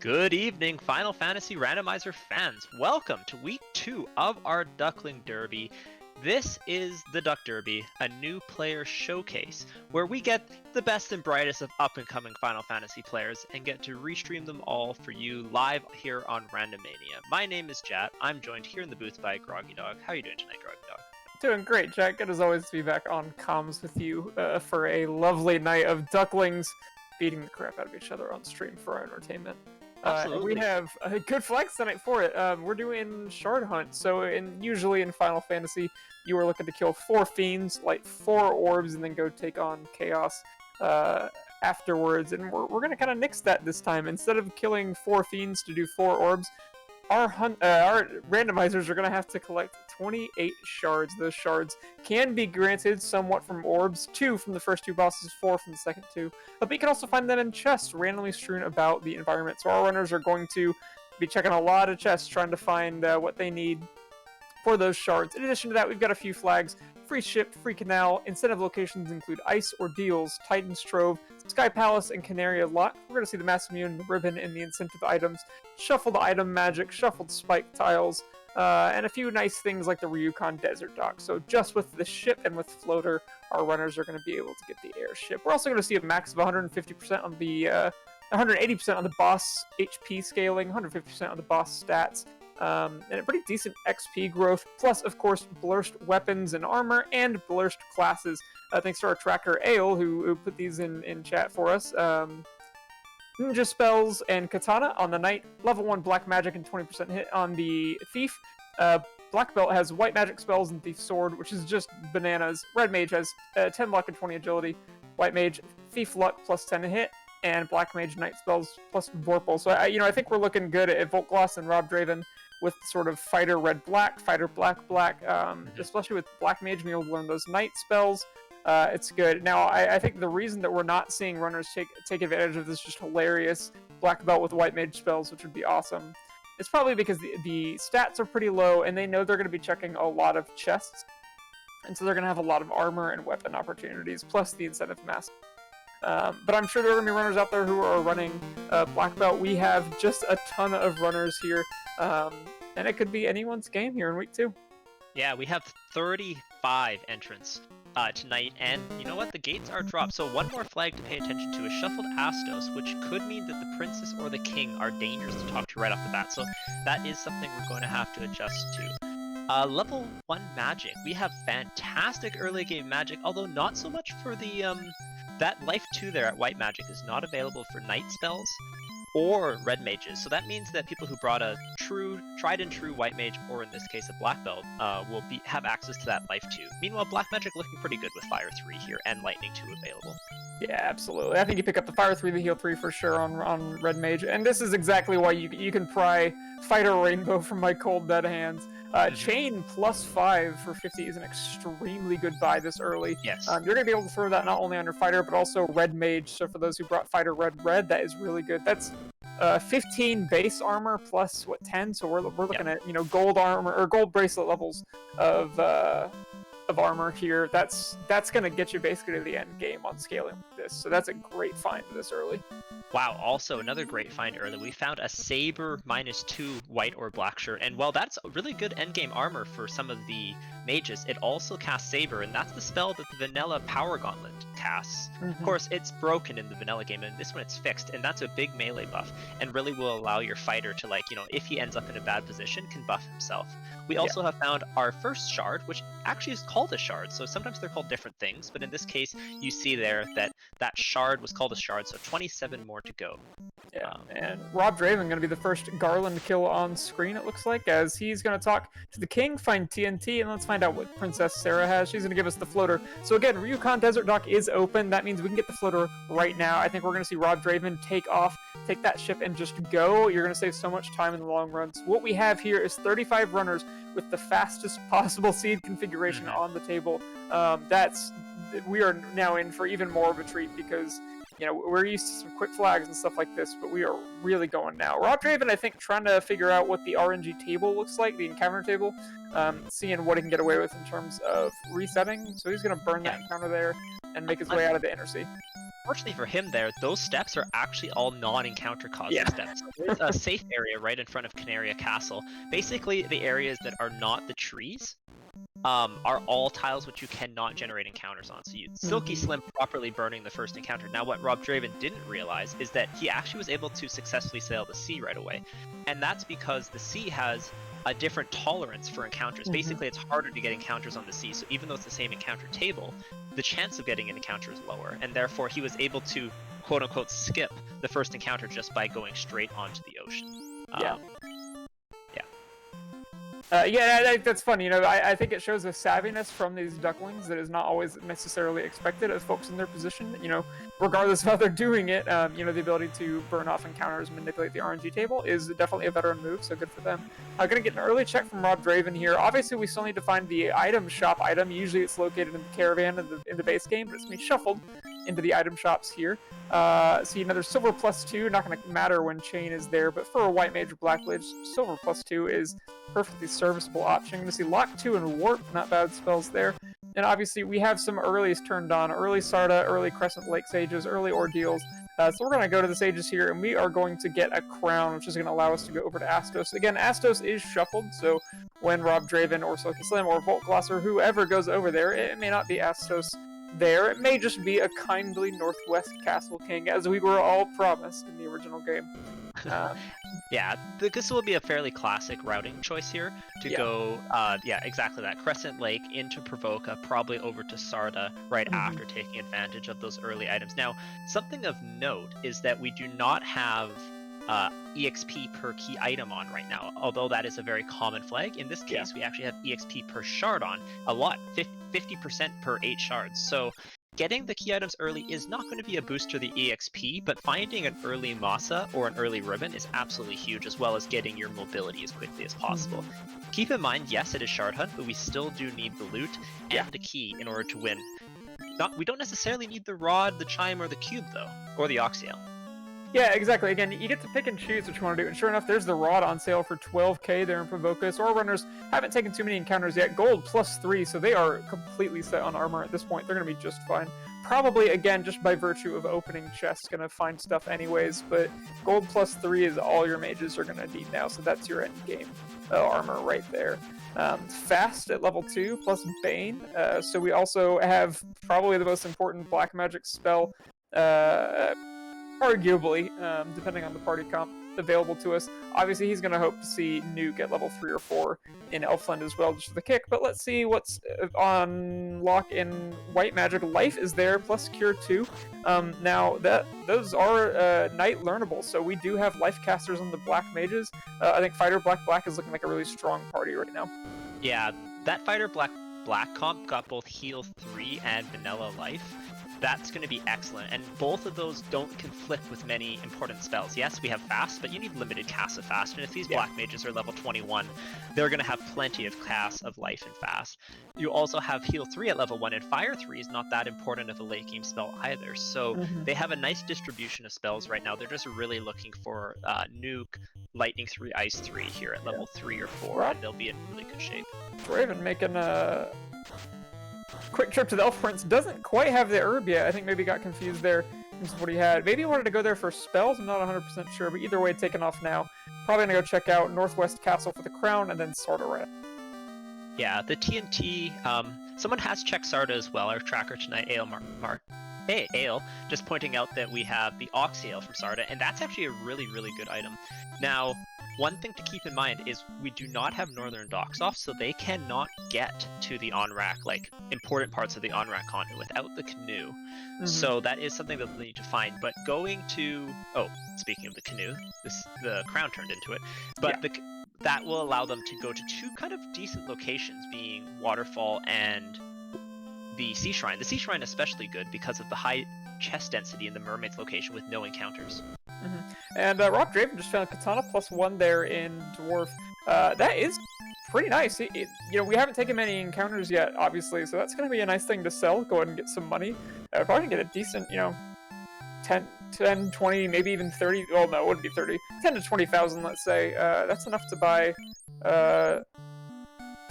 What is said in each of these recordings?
Good evening, Final Fantasy Randomizer fans. Welcome to week 2 of our Duckling Derby. This is the Duck Derby, a new player showcase, where we get the best and brightest of up-and-coming Final Fantasy players and get to restream them all for you live here on Randomania. My name is Jat. I'm joined here in the booth by Groggy Dog. How are you doing tonight, Groggy Dog? Doing great, Jack. Good as always to be back on comms with you for a lovely night of ducklings beating the crap out of each other on stream for our entertainment. Absolutely. We have a good flex tonight for it. We're doing Shard Hunt, so usually in Final Fantasy, you are looking to kill 4 fiends, light 4 orbs, and then go take on Chaos afterwards. And we're going to kind of nix that this time. Instead of killing 4 fiends to do 4 orbs, our randomizers are going to have to collect 28 shards. Those shards can be granted somewhat from orbs, 2 from the first 2 bosses, 4 from the second 2. But you can also find them in chests randomly strewn about the environment. So our runners are going to be checking a lot of chests trying to find what they need for those shards. In addition to that, we've got a few flags. Free ship, free canal. Incentive locations include Ice Ordeals, Titan's Trove, Sky Palace, and Canaria Lock. We're going to see the Massive Moon, the Ribbon, and the incentive items. Shuffled item magic, shuffled spike tiles, and a few nice things like the Ryukon Desert Dock. So just with the ship and with Floater, our runners are going to be able to get the airship. We're also going to see a max of 150% on the 180% on the boss HP scaling, 150% on the boss stats. And a pretty decent XP growth, plus, of course, blurst weapons and armor, and blurst classes, thanks to our tracker, Ale, who put these in chat for us. Ninja spells and katana on the knight, level 1 black magic and 20% hit on the thief. Black belt has white magic spells and thief sword, which is just bananas. Red mage has 10 luck and 20 agility. White mage, thief luck plus 10 to hit. And black mage knight spells plus Vorpal. So I think we're looking good at Voltgloss and Rob Draven with sort of fighter red-black, fighter black-black, especially with black mage being able to learn those knight spells. It's good. Now, I think the reason that we're not seeing runners take advantage of this just hilarious black belt with white mage spells, which would be awesome, it's probably because the stats are pretty low, and they know they're going to be checking a lot of chests, and so they're going to have a lot of armor and weapon opportunities, plus the incentive mask. But I'm sure there are going to be runners out there who are running black belt. We have just a ton of runners here, and it could be anyone's game here in week 2. Yeah, we have 35 entrants tonight, and you know what? The gates are dropped, so one more flag to pay attention to is Shuffled Astos, which could mean that the princess or the king are dangerous to talk to right off the bat, so that is something we're going to have to adjust to. Level 1 magic. We have fantastic early game magic, although not so much for the that life 2 there at white magic is not available for night spells or red mages, so that means that people who brought a tried and true white mage, or in this case a black belt, will have access to that life 2. Meanwhile, black magic looking pretty good with fire 3 here and lightning 2 available. Yeah, absolutely. I think you pick up the fire 3, the heal 3 for sure on red mage, and this is exactly why you can pry fighter rainbow from my cold dead hands. Chain plus 5 for 50 is an extremely good buy this early. Yes. You're going to be able to throw that not only on your fighter, but also red mage. So for those who brought fighter red, that is really good. That's 15 base armor plus, 10? So we're looking at, gold armor, or gold bracelet levels of armor here. That's going to get you basically to the end game on scaling like this. So that's a great find this early. Wow, also another great find early. We found a Saber -2 white or black shirt, and while that's a really good endgame armor for some of the mages, it also casts Saber, and that's the spell that the vanilla Power Gauntlet casts. Of course, it's broken in the vanilla game, and this one it's fixed, and that's a big melee buff, and really will allow your fighter to, if he ends up in a bad position, can buff himself. We also have found our first shard, which actually is called a shard, so sometimes they're called different things, but in this case, you see there that shard was called a shard, so 27 more to go. Yeah, and Rob Draven going to be the first Garland kill on screen, it looks like, as he's going to talk to the king, find TNT, and let's find out what Princess Sarah has. She's going to give us the floater. So again, Ryukon Desert Dock is open. That means we can get the floater right now. I think we're going to see Rob Draven take off, take that ship, and just go. You're going to save so much time in the long run. So what we have here is 35 runners with the fastest possible seed configuration on the table. We are now in for even more of a treat because we're used to some quick flags and stuff like this, but we are really going now. Rob Draven, I think, trying to figure out what the RNG table looks like, the encounter table, seeing what he can get away with in terms of resetting. So he's going to burn that encounter there and make his way out of the inner sea. Unfortunately for him there, those steps are actually all non-encounter causing steps. There's a safe area right in front of Canaria Castle. Basically, the areas that are not the trees are all tiles which you cannot generate encounters on. So Silky Slim properly burning the first encounter. Now what Rob Draven didn't realize is that he actually was able to successfully sail the sea right away. And that's because the sea has a different tolerance for encounters. Basically, it's harder to get encounters on the sea. So even though it's the same encounter table, the chance of getting an encounter is lower. And therefore, he was able to, quote unquote, skip the first encounter just by going straight onto the ocean. That's funny. I think it shows a savviness from these ducklings that is not always necessarily expected of folks in their position. Regardless of how they're doing it, the ability to burn off encounters, manipulate the RNG table is definitely a veteran move, so good for them. I'm going to get an early check from Rob Draven here. Obviously, we still need to find the item shop item. Usually it's located in the caravan in the base game, but it's going to be shuffled into the item shops here. See another silver +2, not going to matter when chain is there, but for a white mage or black lich, silver +2 is perfectly serviceable option. You're going to see lock 2 and warp, not bad spells there. And obviously we have some earlies turned on, early Sarda, early Crescent Lake Sages, early Ordeals. So we're going to go to the Sages here, and we are going to get a crown, which is going to allow us to go over to Astos. Again, Astos is shuffled, so when Rob Draven or Silky Slim or Voltgloss or whoever goes over there, it may not be Astos there. It may just be a kindly Northwest Castle King, as we were all promised in the original game. Yeah, this will be a fairly classic routing choice here to go, exactly that. Crescent Lake into Provoca, probably over to Sarda right after taking advantage of those early items. Now, something of note is that we do not have EXP per key item on right now, although that is a very common flag. In this case, we actually have EXP per shard on, a lot, 50% per 8 shards. So getting the key items early is not going to be a boost to the EXP, but finding an early Masa or an early Ribbon is absolutely huge, as well as getting your mobility as quickly as possible. Keep in mind, yes, it is Shard Hunt, but we still do need the loot and the key in order to win. We don't necessarily need the Rod, the Chime, or the Cube, though, or the Oxyale. Yeah, exactly. Again, you get to pick and choose what you want to do. And sure enough, there's the Rod on sale for 12k there in Provoca. So our runners haven't taken too many encounters yet. Gold +3, so they are completely set on armor at this point. They're going to be just fine. Probably, again, just by virtue of opening chests, going to find stuff anyways. But gold +3 is all your mages are going to need now. So that's your end game armor right there. Fast at level 2 plus Bane. So we also have probably the most important black magic spell, arguably, depending on the party comp available to us. Obviously, he's going to hope to see Nuke at level 3 or 4 in Elfland as well, just for the kick. But let's see what's on lock in White Magic. Life is there, plus Cure 2. Now, those are Knight learnable, so we do have Life casters on the Black Mages. I think Fighter Black is looking like a really strong party right now. Yeah, that Fighter Black comp got both Heal 3 and Vanilla Life. That's going to be excellent, and both of those don't conflict with many important spells. Yes, we have Fast, but you need limited casts of Fast, and if these Black Mages are level 21, they're going to have plenty of casts of Life and Fast. You also have Heal 3 at level 1, and Fire 3 is not that important of a late game spell either, so they have a nice distribution of spells right now. They're just really looking for Nuke, Lightning 3, Ice 3 here at level 3 or 4, and they'll be in really good shape. Draven making a quick trip to the Elf Prince. Doesn't quite have the herb yet. I think maybe got confused there in what he had. Maybe he wanted to go there for spells. I'm not 100% sure, but either way, taking off now. Probably gonna go check out Northwest Castle for the crown and then Sarda right. Yeah, the TNT. Someone has checked Sarda as well. Our tracker tonight, Ale, just pointing out that we have the Oxyale from Sarda, and that's actually a really, really good item. Now, one thing to keep in mind is we do not have Northern Docks off, so they cannot get to the on-rack, like, important parts of the on-rack content without the canoe. So that is something that they need to find. But going to... Oh, speaking of the canoe, the crown turned into it. But that will allow them to go to 2 kind of decent locations, being Waterfall and the Sea Shrine. The Sea Shrine especially good because of the high chest density in the Mermaid's location with no encounters. And Rob Draven just found Katana +1 there in Dwarf. That is pretty nice. We haven't taken many encounters yet, obviously, so that's going to be a nice thing to sell. Go ahead and get some money. Probably get a decent, 10, 20, maybe even 30. Well, no, it wouldn't be 30. 10 to 20,000, let's say. That's enough to buy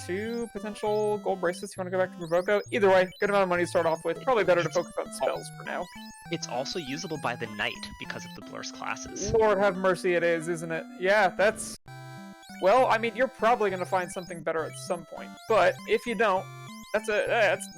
2 potential gold bracelets. You want to go back to Provoco? Either way, good amount of money to start off with. Probably better to focus on spells for now. It's also usable by the knight because of the Blur's classes. Lord have mercy, it is, isn't it? Yeah, that's... Well, I mean, you're probably going to find something better at some point. But if you don't, that's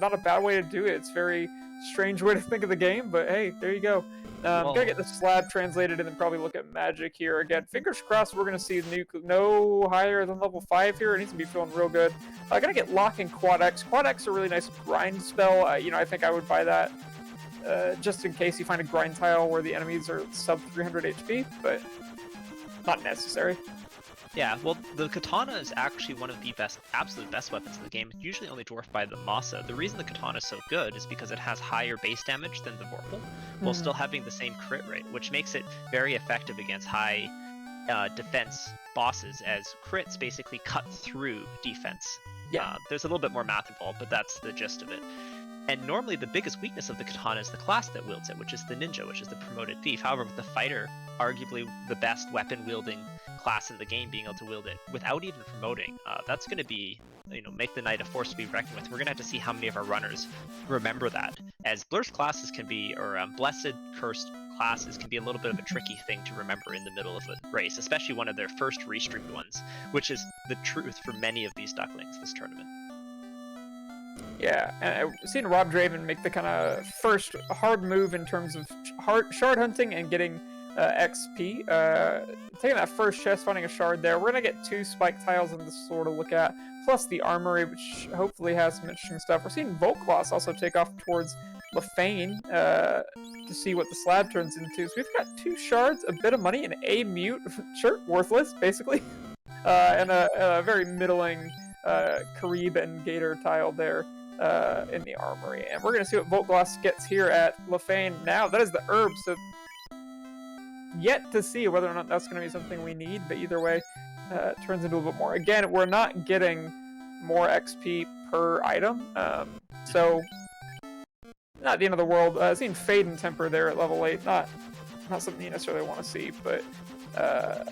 not a bad way to do it. It's a very strange way to think of the game, but hey, there you go. Gotta get the slab translated and then probably look at magic here again. Fingers crossed we're gonna see no higher than level 5 here. It needs to be feeling real good. Gotta get Lock and Quad X. Quad X is a really nice grind spell. You know, I think I would buy that just in case you find a grind tile where the enemies are sub 300 HP, but not necessary. Yeah, well, the katana is actually one of the absolute best weapons in the game. It's usually only dwarfed by the Masa. The reason the katana is so good is because it has higher base damage than the Vorpal, while still having the same crit rate, which makes it very effective against high defense bosses, as crits basically cut through defense. Yeah. There's a little bit more math involved, but that's the gist of it. And normally the biggest weakness of the katana is the class that wields it, which is the ninja, which is the promoted thief. However, with the fighter, arguably the best weapon-wielding class in the game, being able to wield it without even promoting, that's going to be, make the knight a force to be reckoned with. We're going to have to see how many of our runners remember that, as Blur's classes can be, or blessed, cursed classes can be a little bit of a tricky thing to remember in the middle of a race, especially one of their first restreamed ones, which is the truth for many of these ducklings this tournament. Yeah, and I've seen Rob Draven make the kind of first hard move in terms of shard hunting and getting XP. Taking that first chest, finding a shard there. We're going to get 2 spike tiles in this sword to look at, plus the armory, which hopefully has some interesting stuff. We're seeing Volkloss also take off towards Lefane to see what the slab turns into. So we've got 2 shards, a bit of money, and a mute. Sure, worthless, basically. And a very middling Karib and Gator tile there. In the armory, and we're gonna see what Volkloss gets here at Lefane now. That is the herb, so yet to see whether or not that's gonna be something we need, but either way, it turns into a little bit more. Again, we're not getting more XP per item, so not the end of the world. Seeing Fade and Temper there at level 8, not something you necessarily want to see, but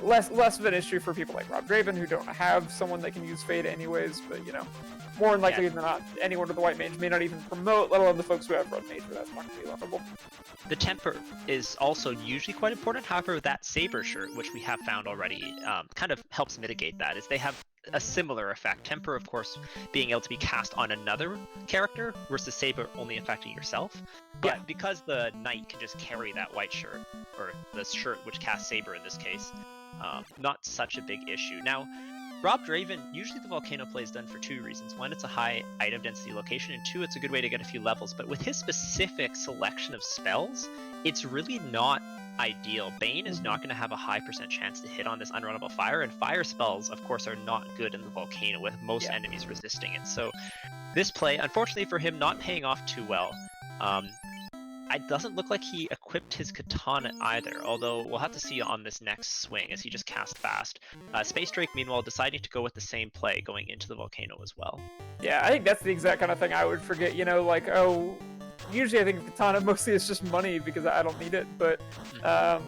less of an issue for people like Rob Draven, who don't have someone that can use Fade anyways, but more than likely than not, anyone with the White Mage may not even promote, let alone the folks who have Red Mage, but that's not going to be levelable. The Temper is also usually quite important, however, that Saber shirt, which we have found already, kind of helps mitigate that, as they have a similar effect. Temper, of course, being able to be cast on another character, versus Saber only affecting yourself. But because the Knight can just carry that white shirt, or the shirt which casts Saber in this case, not such a big issue. Now, Rob Draven, usually the Volcano play is done for 2 reasons. 1, it's a high item density location, and 2, it's a good way to get a few levels. But with his specific selection of spells, it's really not ideal. Bane is not going to have a high % chance to hit on this unrunnable fire, and fire spells, of course, are not good in the Volcano, with most enemies resisting it. So this play, unfortunately for him, not paying off too well. It doesn't look like he equipped his katana either, although we'll have to see on this next swing, as he just cast fast. Space Drake, meanwhile, deciding to go with the same play, going into the Volcano as well. Yeah, I think that's the exact kind of thing I would forget, usually I think katana mostly is just money because I don't need it, but I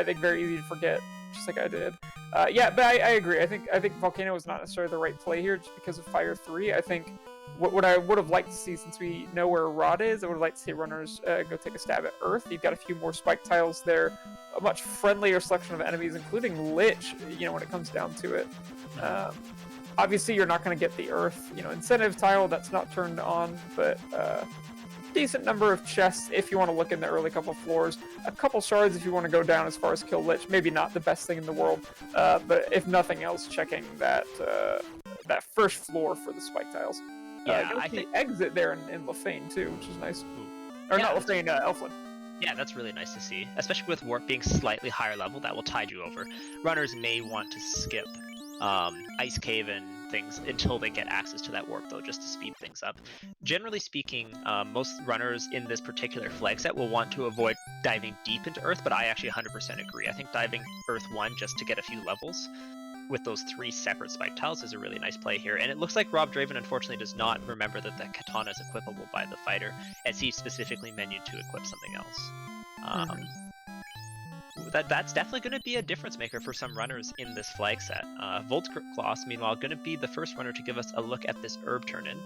think very easy to forget, just like I did. But I agree. I think Volcano was not necessarily the right play here just because of Fire 3. I think what I would have liked to see, since we know where Rod is, I would have liked to see runners go take a stab at Earth. You've got a few more spike tiles there, a much friendlier selection of enemies, including Lich, when it comes down to it. Obviously, you're not going to get the Earth, incentive tile that's not turned on, but decent number of chests if you want to look in the early couple floors. A couple shards if you want to go down as far as kill Lich. Maybe not the best thing in the world, but if nothing else, checking that first floor for the spike tiles. I think exit there in Lefane too, which is nice. Or not Lefane, Elflin. Yeah, that's really nice to see, especially with Warp being slightly higher level. That will tide you over. Runners may want to skip Ice Cave and things until they get access to that warp, though, just to speed things up. Generally speaking, most runners in this particular flag set will want to avoid diving deep into Earth, but I actually 100% agree. I think diving Earth 1 just to get a few levels with those 3 separate spike tiles is a really nice play here. And it looks like Rob Draven unfortunately does not remember that the katana is equipable by the fighter, as he specifically menued to equip something else. that's definitely going to be a difference maker for some runners in this flag set. Voltgloss, meanwhile, going to be the first runner to give us a look at this herb turn-in.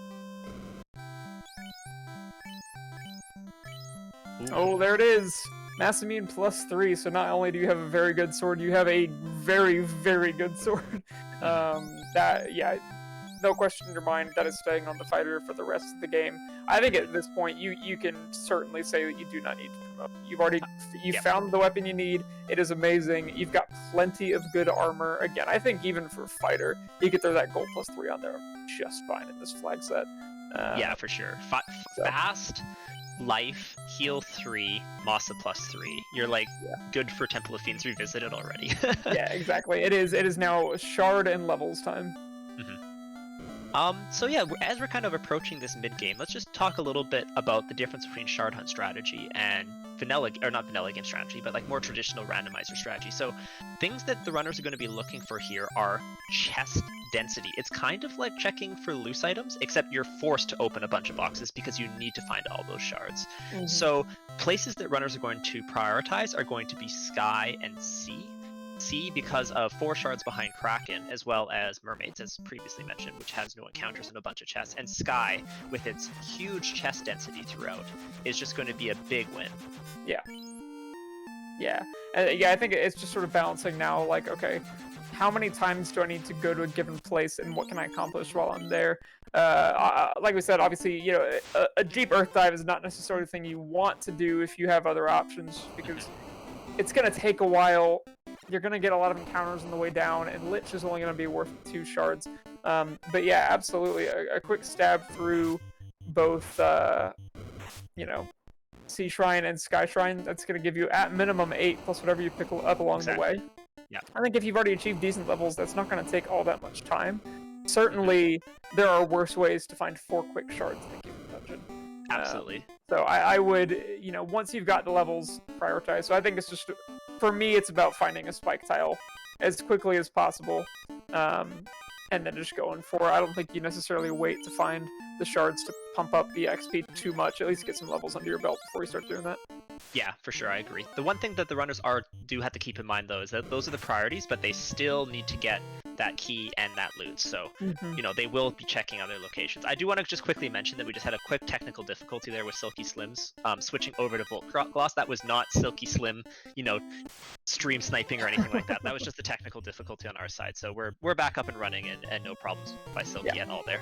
Oh, there it is! Mass Immune +3, so not only do you have a very good sword, you have a very, very good sword. Yeah, no question in your mind, that is staying on the fighter for the rest of the game. I think at this point, you can certainly say that you do not need to promote. You've found the weapon you need, it is amazing, you've got plenty of good armor. Again, I think even for fighter, you could throw that gold +3 on there just fine in this flag set. Yeah, for sure. Fast, life, heal 3, Masa +3. You're like good for Temple of Fiends Revisited already. Yeah, exactly. It is now shard and levels time. So yeah, as we're kind of approaching this mid-game, let's just talk a little bit about the difference between Shard Hunt strategy and not vanilla game strategy, but like more traditional randomizer strategy. So things that the runners are going to be looking for here are chest density. It's kind of like checking for loose items, except you're forced to open a bunch of boxes because you need to find all those shards. So places that runners are going to prioritize are going to be Sky and Sea. Sea because of 4 shards behind Kraken, as well as Mermaids, as previously mentioned, which has no encounters and a bunch of chests. And Sky, with its huge chest density throughout, is just going to be a big win. Yeah. Yeah. I think it's just sort of balancing now, like, okay, how many times do I need to go to a given place, and what can I accomplish while I'm there? Like we said, obviously, you know, a deep earth dive is not necessarily the thing you want to do if you have other options, because it's going to take a while. You're going to get a lot of encounters on the way down, and Lich is only going to be worth 2 shards. But yeah, absolutely, a quick stab through both, you know, Sea Shrine and Sky Shrine, that's going to give you at minimum 8 plus whatever you pick up along the way. Yeah. I think if you've already achieved decent levels, that's not going to take all that much time. Certainly, there are worse ways to find 4 quick shards in a given dungeon. Absolutely. So I would, you know, once you've got the levels, prioritize. So I think it's just, for me, it's about finding a spike tile as quickly as possible, and then just going for it. I don't think you necessarily wait to find the shards to pump up the XP too much. At least get some levels under your belt before you start doing that. Yeah, for sure, I agree. The one thing that the runners do have to keep in mind, though, is that those are the priorities, but they still need to get that key and that loot. So, you know, they will be checking other locations. I do want to just quickly mention that we just had a quick technical difficulty there with Silky Slims switching over to Voltgloss. That was not Silky Slim, you know, stream sniping or anything like that. That was just a technical difficulty on our side. So we're back up and running, and no problems by Silky at all there.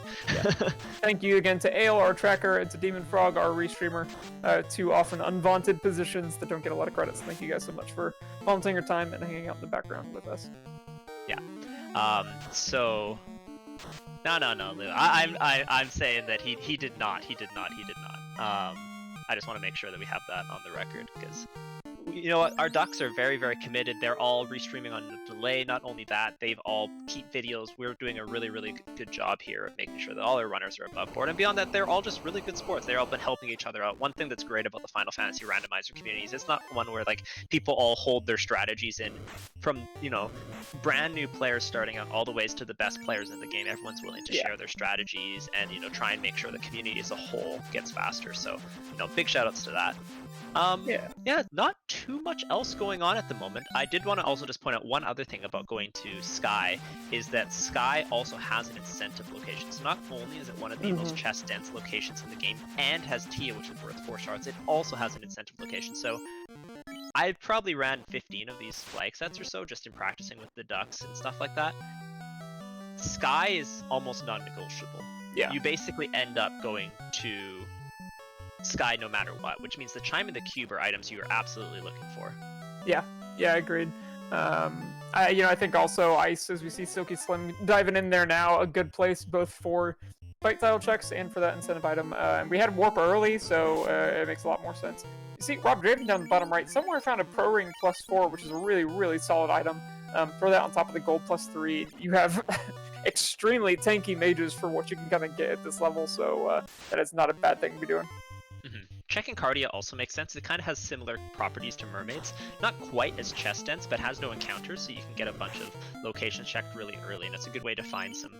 Thank you again to Ale, our tracker, and to Demon Frog, our restreamer, 2 often unvaunted positions that don't get a lot of credits. Thank you guys so much for volunteering your time and hanging out in the background with us. Yeah. So no, Lou. I'm saying that he did not. I just want to make sure that we have that on the record, because you know what, our ducks are very, very committed. They're all restreaming on a delay. Not only that, they've all keep videos. We're doing a really, really good job here of making sure that all our runners are above board. And beyond that, they're all just really good sports. They've all been helping each other out. One thing that's great about the Final Fantasy randomizer communities, it's not one where like people all hold their strategies in from, you know, brand new players starting out all the ways to the best players in the game. Everyone's willing to share their strategies and, you know, try and make sure the community as a whole gets faster. So, you know, big shout outs to that. Yeah, not too much else going on at the moment. I did want to also just point out one other thing about going to Sky, is that Sky also has an incentive location. So not only is it one of the most chest dense locations in the game and has Tia, which is worth 4 shards, it also has an incentive location. So I probably ran 15 of these flag sets or so just in practicing with the ducks and stuff like that. Sky is almost non-negotiable. Yeah. You basically end up going to Sky no matter what, which means the Chime and the Cube are items you are absolutely looking for. Yeah, agreed. I think also Ice, as we see Silky Slim diving in there now, a good place both for fight tile checks and for that incentive item. We had Warp early, so it makes a lot more sense. You see, Rob Draven down the bottom right, somewhere found a Pro Ring +4, which is a really, really solid item. Throw that on top of the gold +3. You have extremely tanky mages for what you can kind of get at this level, so that is not a bad thing to be doing. Checking Cardia also makes sense. It kind of has similar properties to mermaids. Not quite as chest dense, but has no encounters, so you can get a bunch of locations checked really early, and it's a good way to find some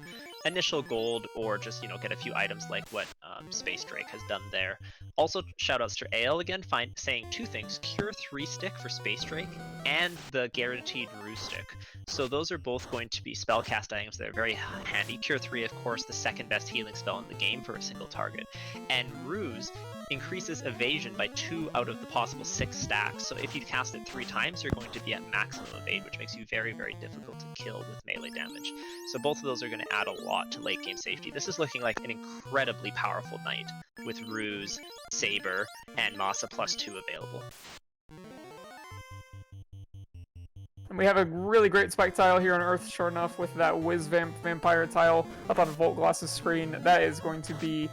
initial gold or just, get a few items like what Space Drake has done there. Also, shoutouts to Ale again, saying two things: Cure 3 stick for Space Drake and the Guaranteed Rue stick. So those are both going to be spellcast items that are very handy. Cure 3, of course, the second best healing spell in the game for a single target. And Ruse increases evasion by 2 out of the possible 6 stacks. So if you cast it 3 times, you're going to be at maximum evade, which makes you very, very difficult to kill with melee damage. So both of those are going to add a lot to late game safety. This is looking like an incredibly powerful knight with Ruse, Saber, and Masa +2 available. And we have a really great spike tile here on Earth, sure enough, with that Wiz Vampire tile up on Voltglass's screen. That is going to be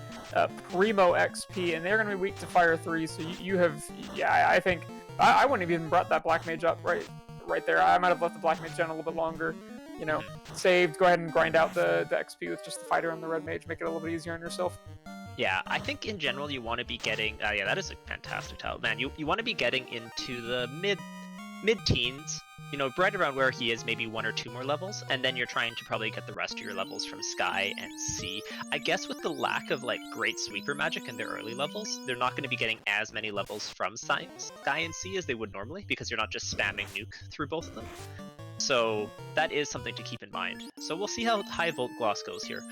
primo XP, and they're going to be weak to Fire 3, so you have... Yeah, I think... I wouldn't have even brought that Black Mage up right there. I might have left the Black Mage down a little bit longer. Saved, go ahead and grind out the XP with just the Fighter and the Red Mage, make it a little bit easier on yourself. Yeah, I think in general you want to be getting... yeah, that is a fantastic tile. Man, you want to be getting into the mid-teens, right around where he is, maybe 1 or 2 more levels, and then you're trying to probably get the rest of your levels from Sky and Sea. I guess with the lack of great sweeper magic in their early levels, they're not going to be getting as many levels from Sky and Sea as they would normally, because you're not just spamming nuke through both of them. So that is something to keep in mind. So we'll see how high Voltglass goes here.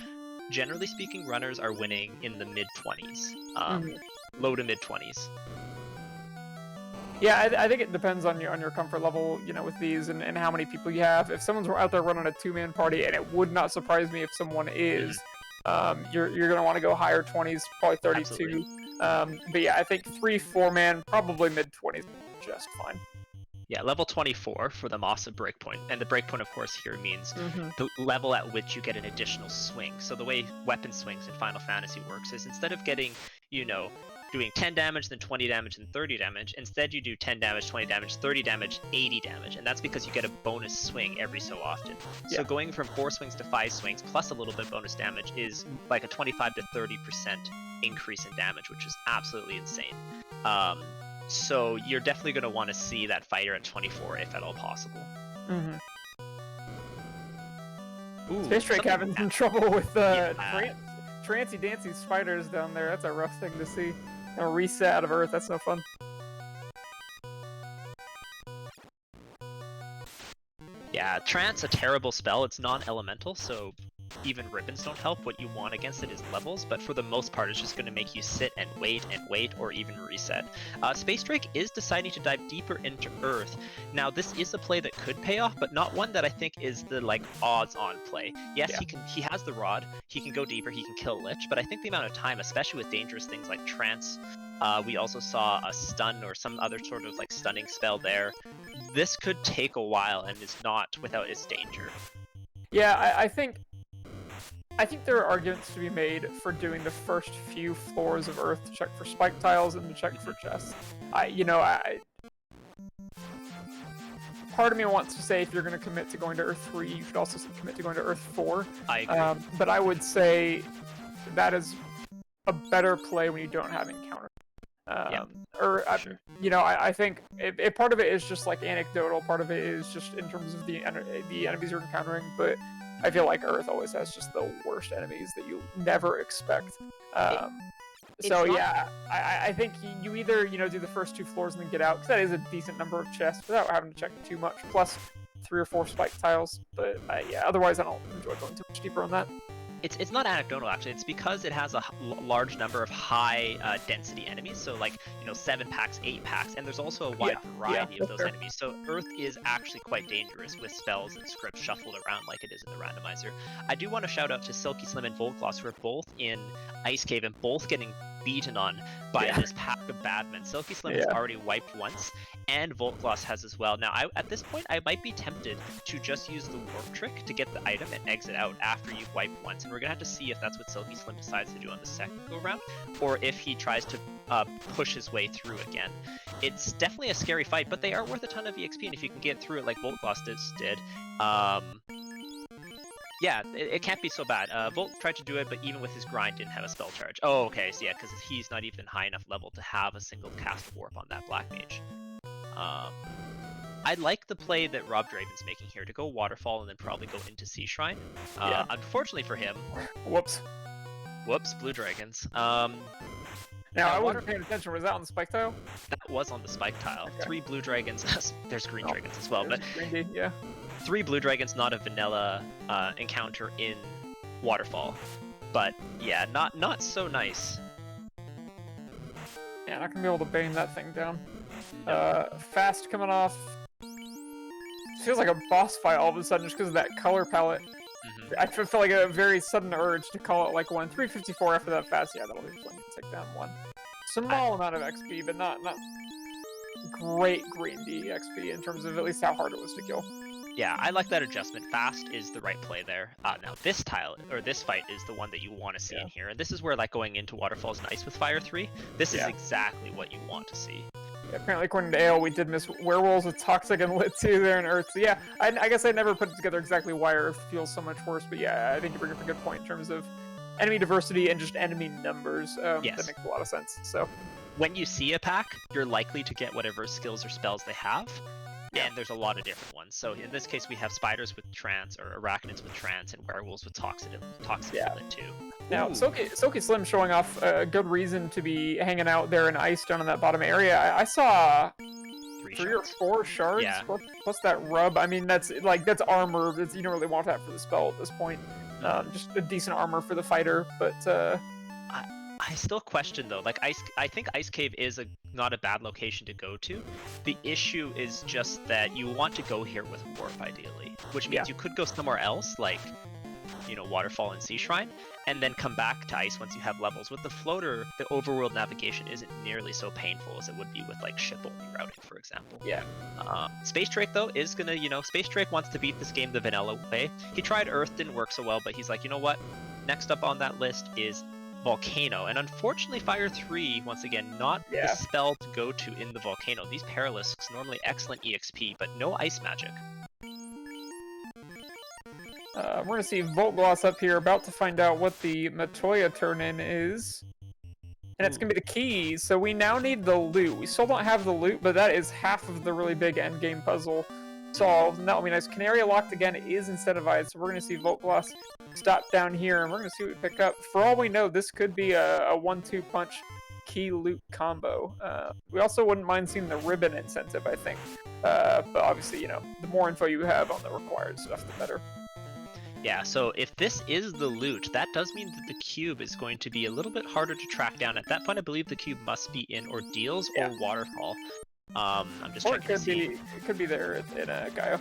Generally speaking, runners are winning in the mid-20s, low to mid-20s. Yeah, I think it depends on your comfort level, with these and how many people you have. If someone's out there running a 2-man party, and it would not surprise me if someone is, you're going to want to go higher 20s, probably 32. But yeah, I think 3-4-man, probably mid-20s, just fine. Yeah, level 24 for the Masa breakpoint. And the breakpoint, of course, here means the level at which you get an additional swing. So the way weapon swings in Final Fantasy works is instead of getting, doing 10 damage, then 20 damage, then 30 damage. Instead, you do 10 damage, 20 damage, 30 damage, 80 damage. And that's because you get a bonus swing every so often. Yeah. So going from 4 swings to 5 swings, plus a little bit bonus damage, is like a 25 to 30% increase in damage, which is absolutely insane. So you're definitely going to want to see that fighter at 24, if at all possible. Space Drake having some trouble with Trancy Dancy spiders down there. That's a rough thing to see. A reset out of Earth, that's no fun. Yeah, Trance, a terrible spell. It's non-elemental, so even ribbons don't help. What you want against it is levels, but for the most part, it's just going to make you sit and wait, or even reset. Space Drake is deciding to dive deeper into Earth. Now, this is a play that could pay off, but not one that I think is the odds-on play. Yes, yeah. He has the rod, he can go deeper, he can kill Lich, but I think the amount of time, especially with dangerous things like Trance, we also saw a stun or some other sort of stunning spell there. This could take a while and is not without its danger. Yeah, I think there are arguments to be made for doing the first few floors of Earth to check for spike tiles and to check for chests. Part of me wants to say if you're going to commit to going to Earth 3, you should also commit to going to Earth 4. I agree. But I would say that is a better play when you don't have encounter. I think if part of it is just anecdotal, part of it is just in terms of the enemies you're encountering, but I feel like Earth always has just the worst enemies that you never expect. I think you either do the first 2 floors and then get out, because that is a decent number of chests without having to check too much, plus 3 or 4 spike tiles. But otherwise I don't enjoy going too much deeper on that. It's not anecdotal, actually. It's because it has a large number of high density enemies, so 7 packs, 8 packs, and there's also a wide variety of those enemies. So Earth is actually quite dangerous with spells and scripts shuffled around like it is in the Randomizer. I do want to shout out to Silky Slim and Voltglass, who are both in Ice Cave and both getting beaten on by this pack of badmen. Silky Slim has already wiped once, and Voltglass has as well. Now, at this point, I might be tempted to just use the warp trick to get the item and exit out after you've wiped once, and we're gonna have to see if that's what Silky Slim decides to do on the second go round, or if he tries to push his way through again. It's definitely a scary fight, but they are worth a ton of EXP, and if you can get through it like Voltglass did, Yeah, it can't be so bad. Volt tried to do it, but even with his grind, didn't have a spell charge. Oh, okay, so yeah, because he's not even high enough level to have a single cast warp on that Black Mage. I like the play that Rob Draven's making here to go Waterfall and then probably go into Sea Shrine. Yeah. Unfortunately for him, Whoops. Blue Dragons. Now, I wasn't paying attention. Was that on the spike tile? That was on the spike tile. Okay. 3 blue dragons. There's green dragons as well, but yeah. 3 blue dragons, not a vanilla encounter in Waterfall. But yeah, not so nice. Yeah, not gonna be able to bang that thing down. No. Fast coming off. Feels like a boss fight all of a sudden just because of that color palette. I feel like a very sudden urge to call it like one. 354 after that fast. Yeah, that'll be plenty to take down one. Small amount of XP, but not great green D XP in terms of at least how hard it was to kill. Yeah, I like that adjustment. Fast is the right play there. Now this fight is the one that you want to see in here, and this is where like going into Waterfall is nice with Fire 3. This is exactly what you want to see. Yeah, apparently, according to Ale, we did miss Werewolves with Toxic and Lit 2 there in Earth. So yeah, I guess I never put it together exactly why Earth feels so much worse, but yeah, I think you bring up a good point in terms of enemy diversity and just enemy numbers. Yes. That makes a lot of sense. So when you see a pack, you're likely to get whatever skills or spells they have. And there's a lot of different ones. So in this case, we have spiders with trance, or arachnids with trance, and werewolves with toxic Lit too. Now, Silky Slim showing off a good reason to be hanging out there in ice down in that bottom area. I saw 3 or 4 shards plus that rub. I mean, that's armor. You don't really want that for the spell at this point. Just a decent armor for the fighter, but I still question though. Like I think Ice Cave is not a bad location to go to. The issue is just that you want to go here with Warp ideally, which means you could go somewhere else, like Waterfall and Sea Shrine, and then come back to Ice once you have levels. With the floater, the overworld navigation isn't nearly so painful as it would be with like ship-only routing, for example. Yeah. Space Drake though is gonna, Space Drake wants to beat this game the vanilla way. He tried Earth, didn't work so well, but he's like, you know what? Next up on that list is Volcano, and unfortunately Fire 3, once again, not the spell to go to in the Volcano. These Paralisks, normally excellent EXP, but no ice magic. We're going to see Volt Gloss up here, about to find out what the Matoya turn-in is. And it's going to be the keys, so we now need the loot. We still don't have the loot, but that is half of the really big endgame puzzle solved. And that'll be nice. Canaria locked again is incentivized, so we're going to see Volt Gloss stop down here, and we're going to see what we pick up. For all we know, this could be a 1-2 punch key loot combo. We also wouldn't mind seeing the ribbon incentive, I think. But obviously, the more info you have on the required stuff, the better. Yeah, so if this is the loot, that does mean that the cube is going to be a little bit harder to track down. At that point, I believe the cube must be in Ordeals or Waterfall. I'm just trying to see. It could be there in Gaia.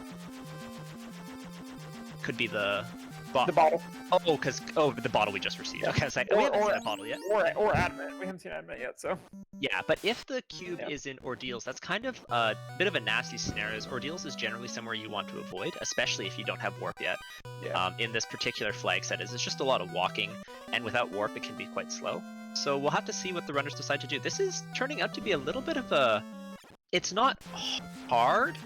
Could be the bottle. The bottle we just received. Okay, so we haven't seen that bottle yet. Or Adamant. We haven't seen Adamant yet, so. Yeah, but if the cube is in Ordeals, that's kind of a bit of a nasty scenario. Ordeals is generally somewhere you want to avoid, especially if you don't have Warp yet. Yeah. In this particular flag set, it's just a lot of walking, and without Warp, it can be quite slow. So we'll have to see what the runners decide to do. This is turning out to be a little bit of a... It's not hard,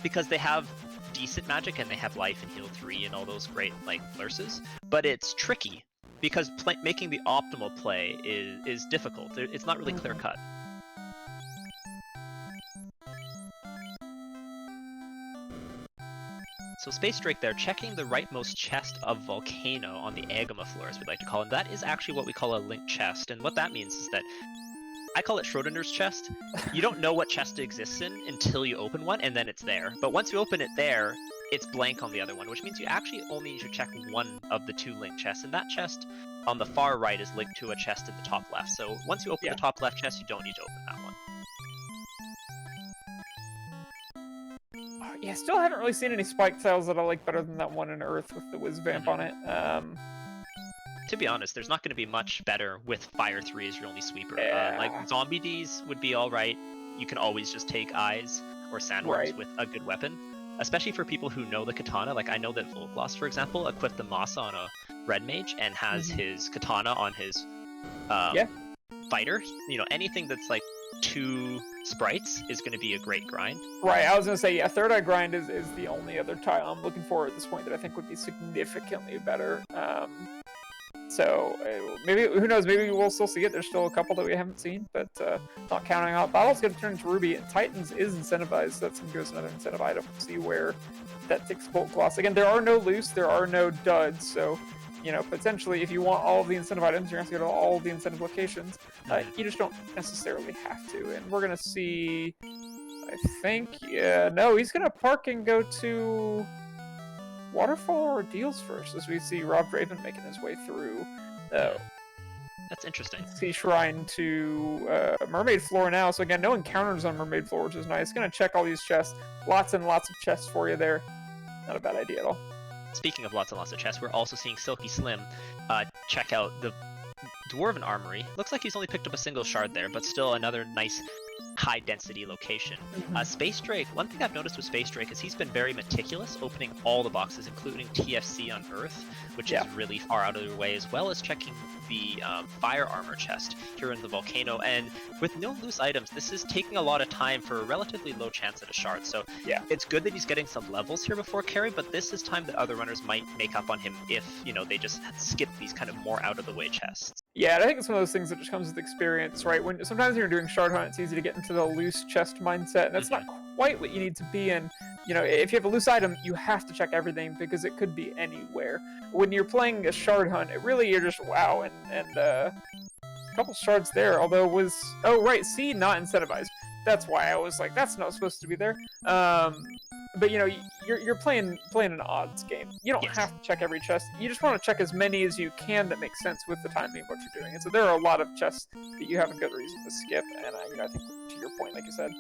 because they have decent magic and they have life and heal 3 and all those great lurses, but it's tricky because making the optimal play is difficult. It's not really clear cut. So Space Drake there, checking the rightmost chest of Volcano on the Agama floor, as we like to call it. That is actually what we call a linked chest, and what that means is that I call it Schrodinger's chest. You don't know what chest it exists in until you open one, and then it's there. But once you open it there, it's blank on the other one, which means you actually only need to check one of the 2 linked chests, and that chest on the far right is linked to a chest in the top left. So once you open the top left chest, you don't need to open that one. Yeah, still haven't really seen any spike tiles that I like better than that one in Earth with the Wiz Vamp on it. To be honest, there's not going to be much better with Fire 3 as your only sweeper. Zombie Ds would be alright. You can always just take Eyes or Sandworms with a good weapon. Especially for people who know the katana. Like, I know that Volgloss, for example, equipped the Masa on a Red Mage and has his katana on his fighter. Anything that's 2 sprites is going to be a great grind. Right, I was gonna say, yeah, Third Eye Grind is the only other tile I'm looking for at this point that I think would be significantly better. So maybe, who knows, maybe we'll still see it. There's still a couple that we haven't seen, but not counting out. Battle's gonna turn into Ruby, and Titans is incentivized, so that's gonna give us another incentive item. We'll see where that takes Bolt Gloss. Again, there are no loose, there are no duds, so you know, potentially if you want all of the incentive items, you're gonna have to go to all of the incentive locations. You just don't necessarily have to, and we're gonna see, I think, yeah, no, he's gonna park and go to Waterfall or Deals first, as we see Rob Raven making his way through. That's interesting. Sea Shrine to Mermaid Floor now, so again, no encounters on Mermaid Floor, which is nice. Gonna check all these chests. Lots and lots of chests for you there. Not a bad idea at all. Speaking of lots and lots of chests, we're also seeing Silky Slim check out the Dwarven Armory. Looks like he's only picked up a single shard there, but still another nice high-density location. Space Drake, one thing I've noticed with Space Drake is he's been very meticulous, opening all the boxes, including TFC on Earth, which is really far out of the way, as well as checking the fire armor chest here in the volcano. And with no loose items, this is taking a lot of time for a relatively low chance at a shard. So it's good that he's getting some levels here before carry, but this is time that other runners might make up on him if, you know, they just skip these kind of more out-of-the-way chests. Yeah, and I think it's one of those things that just comes with experience, right? When sometimes you're doing shard hunt, it's easy to get into the loose chest mindset, and that's not quite what you need to be in. You know, if you have a loose item, you have to check everything because it could be anywhere. When you're playing a shard hunt, it really, you're just wow, and a couple shards there, although it was, oh right, C, not incentivized. That's why I was like, that's not supposed to be there. But you know, you're playing an odds game. You don't have to check every chest. You just want to check as many as you can that make sense with the timing of what you're doing. And so there are a lot of chests that you have a good reason to skip. And you know, I think to your point, like you said,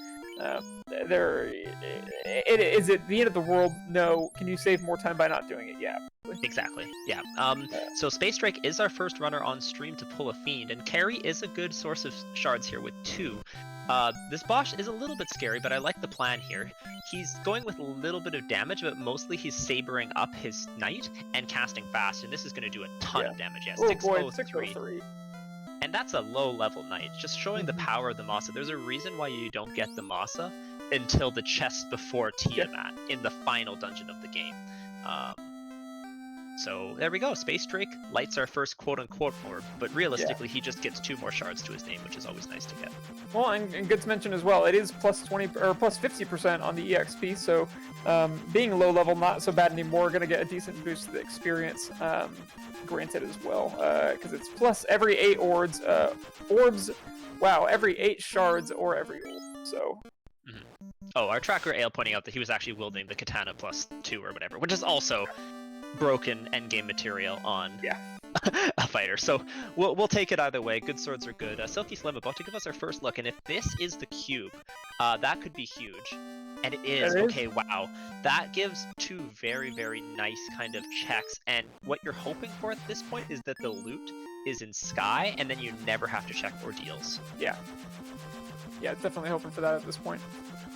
is it the end of the world? No. Can you save more time by not doing it? Yeah. Exactly. Yeah. So Space Drake is our first runner on stream to pull a Fiend, and Carry is a good source of shards here with 2. This Bosch is a little bit scary, but I like the plan here. He's going with a little bit of damage, but mostly he's sabering up his Knight and casting fast, and this is going to do a ton of damage. Yeah, 603. And that's a low-level Knight, just showing the power of the Masa. There's a reason why you don't get the Masa until the chest before Tiamat in the final dungeon of the game. So there we go. Space Drake lights our first quote-unquote orb, but realistically, he just gets 2 more shards to his name, which is always nice to get. Well, and good to mention as well, it is plus 20 or plus 50% on the EXP, so being low level, not so bad anymore. Going to get a decent boost to the experience, granted as well, because it's plus every 8 orbs. Wow, every 8 shards or every orb. So. Oh, our tracker Ale pointing out that he was actually wielding the katana plus 2 or whatever, which is also broken endgame material on a fighter. So we'll take it either way. Good swords are good. Silky Slim about to give us our first look, and if this is the cube, that could be huge. And it is. Okay, wow. That gives 2 very, very nice kind of checks, and what you're hoping for at this point is that the loot is in Sky, and then you never have to check ordeals. Yeah, definitely hoping for that at this point.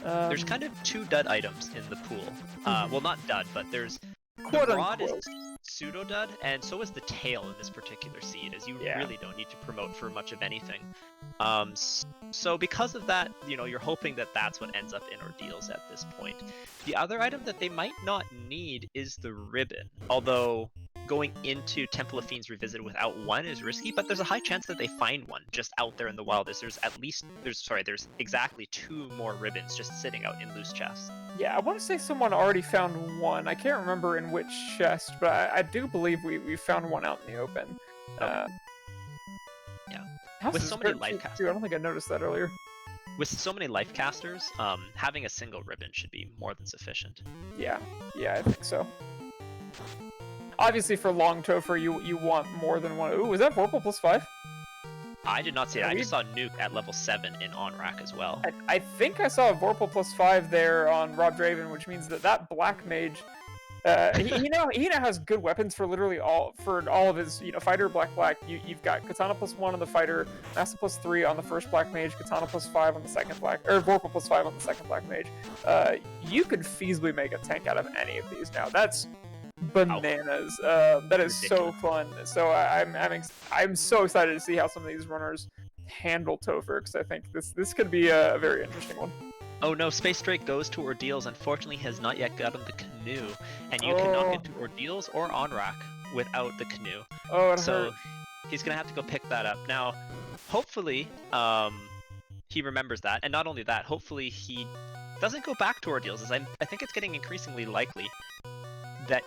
There's kind of 2 dud items in the pool. Well, not dud, but there's quote the rod unquote. Is pseudo dud, and so is the tail in this particular seed, as you really don't need to promote for much of anything. So because of that, you know, you're hoping that that's what ends up in ordeals at this point. The other item that they might not need is the ribbon, although going into Temple of Fiends Revisited without one is risky, but there's a high chance that they find one just out there in the wild. There's exactly 2 more ribbons just sitting out in loose chests. Yeah, I want to say someone already found one. I can't remember in which chest, but I do believe we found one out in the open. With so many life casters, I don't think I noticed that earlier. With so many life casters, having a single ribbon should be more than sufficient. Yeah, I think so. Obviously, for long Topher, you want more than one. Ooh, was that Vorpal plus 5? I did not see that. I just saw Nuke at level 7 in on-rack as well. I think I saw a Vorpal plus 5 there on Rob Draven, which means that Black Mage, he now has good weapons for literally all of his fighter black. You've got Katana plus 1 on the fighter, Massa plus 3 on the first Black Mage, Katana plus 5 on the second Vorpal plus 5 on the second Black Mage. You could feasibly make a tank out of any of these now. That's bananas. That is ridiculous. So fun. So I'm so excited to see how some of these runners handle Topher, because I think this could be a very interesting one. Oh no, Space Drake goes to Ordeals. Unfortunately, he has not yet gotten the canoe, and you cannot get to Ordeals or Onrak without the canoe. Oh, it So hurt. he's gonna have to go pick that up now. Hopefully, he remembers that, and not only that, hopefully he doesn't go back to Ordeals, as I think it's getting increasingly likely that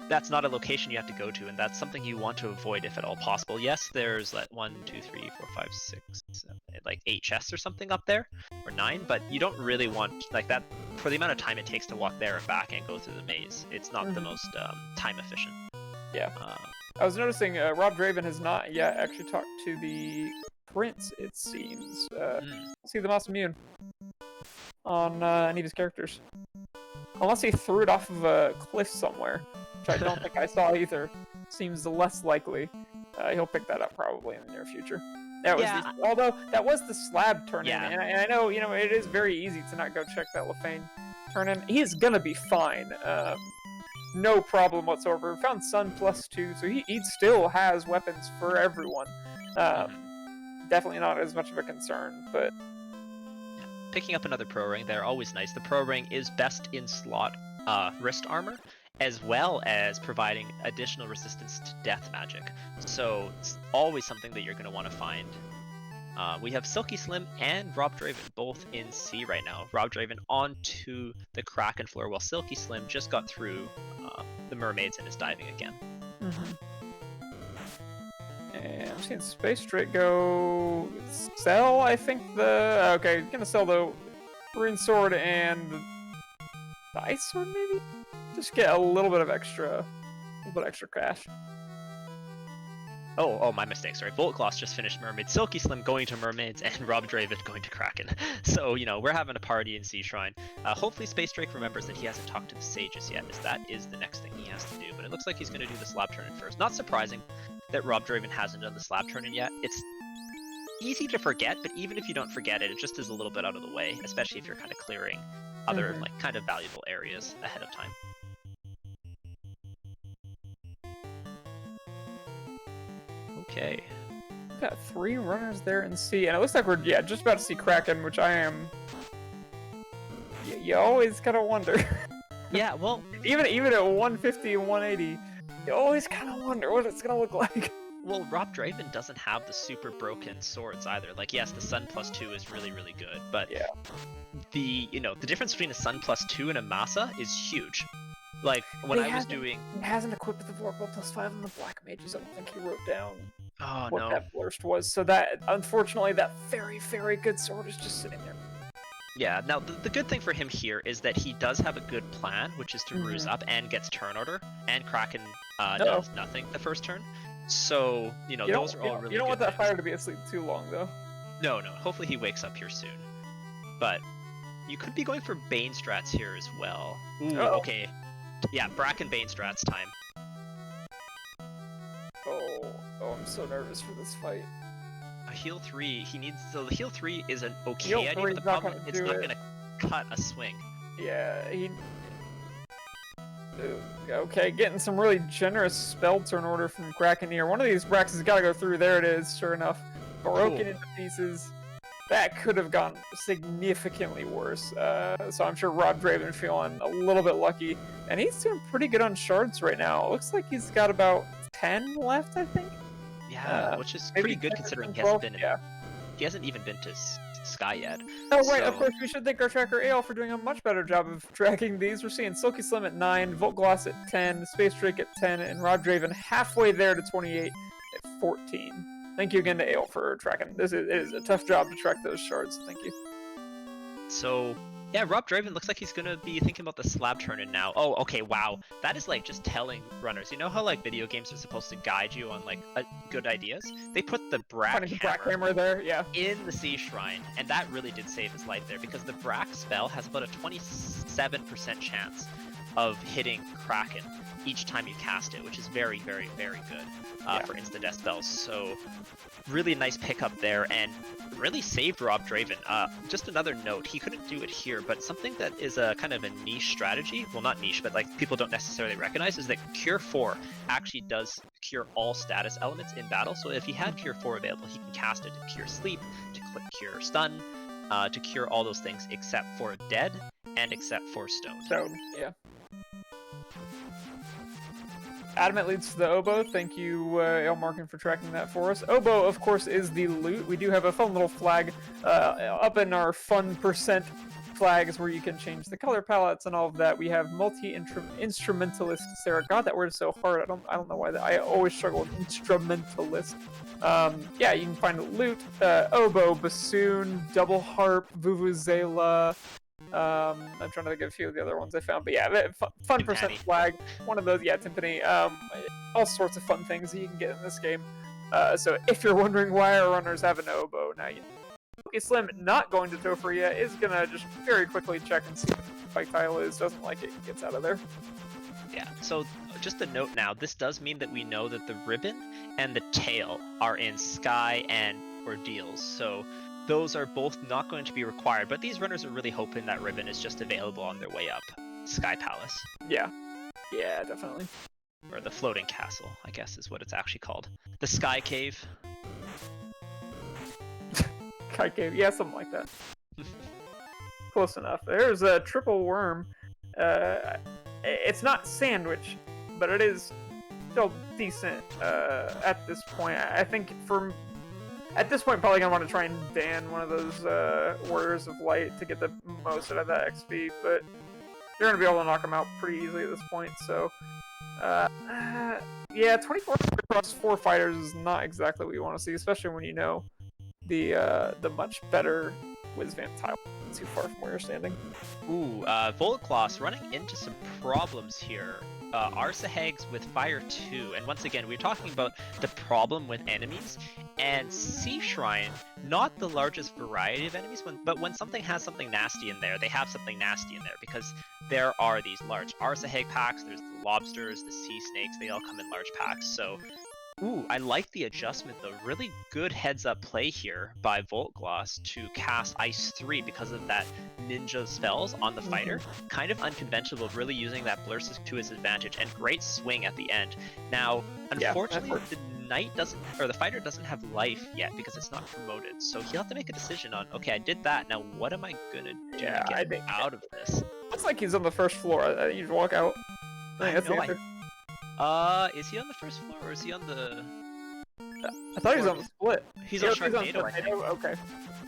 that's not a location you have to go to, and that's something you want to avoid if at all possible. Yes, there's like 1, 2, 3, 4, 5, 6, 7, like 8 chests or something up there, or 9, but you don't really want like that for the amount of time it takes to walk there and back and go through the maze. It's not the most time efficient. Yeah. I was noticing Rob Draven has not yet actually talked to the prince, it seems. See the mouse immune on any of his characters. Unless he threw it off of a cliff somewhere, which I don't think I saw either. Seems less likely. He'll pick that up probably in the near future. That was although that was the slab turn-in, and I know, you know, it is very easy to not go check that Lefane turn-in. He's gonna be fine. No problem whatsoever. We found Sun +2, so he still has weapons for everyone. Definitely not as much of a concern, but picking up another pro ring there, always nice. The pro ring is best in slot wrist armor, as well as providing additional resistance to death magic. So it's always something that you're going to want to find. We have Silky Slim and Rob Draven both in C right now. Rob Draven onto the Kraken floor, while Silky Slim just got through the mermaids and is diving again. And I'm seeing Space Drake go sell, I think, the... Okay, gonna sell the Rune Sword and the Ice Sword, maybe? Just get a little bit extra cash. Oh, my mistake, sorry. Voltgloss just finished Mermaid, Silky Slim going to Mermaids, and Rob Draven going to Kraken. So, you know, we're having a party in Sea Shrine. Hopefully Space Drake remembers that he hasn't talked to the Sages yet, as that is the next thing he has to do. But it looks like he's going to do the slab turn-in first. Not surprising that Rob Draven hasn't done the slab turn-in yet. It's easy to forget, but even if you don't forget it, it just is a little bit out of the way, especially if you're kind of clearing other, like, kind of valuable areas ahead of time. Okay. We've got 3 runners there in C, and it looks like we're just about to see Kraken, which I am. You always kind of wonder. Yeah, well, even at 150 and 180, you always kind of wonder what it's gonna look like. Well, Rob Draven doesn't have the super broken swords either. Like, yes, the Sun +2 is really, really good, but the difference between a Sun +2 and a Massa is huge. Like, when I was doing... He hasn't equipped the Vorpal +5 on the Black Mages. I don't think he wrote down what that burst was. So that, unfortunately, that very, very good sword is just sitting there. Yeah, now the good thing for him here is that he does have a good plan, which is to ruse up and gets turn order, and Kraken does nothing the first turn. So, those are all really good. You don't want that fire to be asleep too long, though. No. Hopefully he wakes up here soon. But you could be going for Bane strats here as well. Ooh, okay. Yeah, Bracken Bane strats time. Oh, I'm so nervous for this fight. A heal 3, so the heal 3 is an okay idea, but the problem it's not gonna cut a swing. Yeah, okay, getting some really generous spell turn order from Kraken here. One of these Brax has got to go through. There it is, sure enough. Broken into pieces. That could have gone significantly worse. So I'm sure Rob Draven feeling a little bit lucky. And he's doing pretty good on shards right now. It looks like he's got about 10 left, I think. Yeah, which is pretty good considering he hasn't even been to Sky yet. Oh, right, of course, we should thank our tracker AL for doing a much better job of tracking these. We're seeing Silky Slim at 9, Voltgloss at 10, Space Drake at 10, and Rob Draven halfway there to 28 at 14. Thank you again to AL for tracking. It is a tough job to track those shards, so thank you. So, yeah, Rob Draven looks like he's going to be thinking about the slab turn-in now. Oh, okay, wow. That is like just telling runners. You know how like video games are supposed to guide you on like good ideas? They put the Brack Hammer there, in the Sea Shrine, and that really did save his life there because the Brack spell has about a 27% chance of hitting Kraken each time you cast it, which is very, very, very good for insta-death spells. So really nice pickup there, and really saved Rob Draven. Just another note, he couldn't do it here, but something that is a kind of a niche strategy, well not niche, but like people don't necessarily recognize, is that Cure 4 actually does cure all status elements in battle. So if he had Cure 4 available, he can cast it to cure Sleep, to cure Stun, to cure all those things except for Dead and except for Stone. Stone, yeah. Adamant leads to the oboe. Thank you, Elmarkin, for tracking that for us. Oboe, of course, is the loot. We do have a fun little flag up in our fun percent flags where you can change the color palettes and all of that. We have multi-instrumentalist Sarah. God, that word is so hard. I don't know why I always struggle with instrumentalist. Yeah, you can find loot, oboe, bassoon, double harp, vuvuzela. I'm trying to think of a few of the other ones I found, but yeah, fun percent flag. One of those, yeah, timpani. All sorts of fun things that you can get in this game. So if you're wondering why our runners have an oboe, now you know. Okay, Slim, not going to Topheria, is gonna just very quickly check and see what the fight tile is. Doesn't like it, gets out of there. Yeah, so just a note now, this does mean that we know that the ribbon and the tail are in Sky and Ordeals, so those are both not going to be required, but these runners are really hoping that ribbon is just available on their way up. Sky Palace. Yeah. Yeah, definitely. Or the Floating Castle, I guess is what it's actually called. The Sky Cave. Sky Cave, yeah, something like that. Close enough. There's a triple worm. It's not sandwich, but it is still decent at this point. I think at this point, probably gonna want to try and ban one of those Warriors of Light to get the most out of that XP, but you're gonna be able to knock them out pretty easily at this point. So, yeah, 24 across 4 fighters is not exactly what you want to see, especially when you know the much better Whizvamp tile. Not too far from where you're standing. Ooh, Volcloss running into some problems here. Arsahags with Fire 2, and once again, we're talking about the problem with enemies, and Sea Shrine, not the largest variety of enemies, but when something has something nasty in there, they have something nasty in there, because there are these large Arsahag packs, there's the lobsters, the sea snakes, they all come in large packs, so ooh, I like the adjustment though. Really good heads-up play here by Voltgloss to cast Ice 3 because of that ninja spells on the fighter. Kind of unconventional, really using that Blursus to his advantage, and great swing at the end. Now, unfortunately, the fighter doesn't have life yet because it's not promoted, so he'll have to make a decision on, okay, I did that, now what am I gonna do to get out of this? Looks like he's on the first floor. You just walk out. I think that's the answer. Is he on the first floor or is he on the... I thought he was on the split. He's on Sharknado, I think. Okay.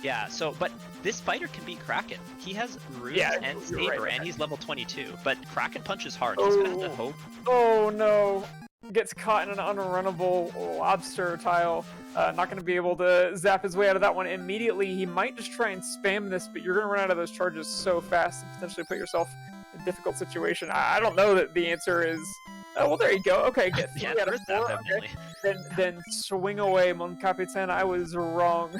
Yeah, so, but this fighter can beat Kraken. He has Roots and Saber, and he's level 22, but Kraken punches hard. He's gonna have to hope. Oh no! Gets caught in an unrunnable lobster tile. Not gonna be able to zap his way out of that one immediately. He might just try and spam this, but you're gonna run out of those charges so fast and potentially put yourself in a difficult situation. I don't know that the answer is... Oh, well, there you go. Okay, get yeah, out of that, okay. Then swing away, Mon Capitan. I was wrong.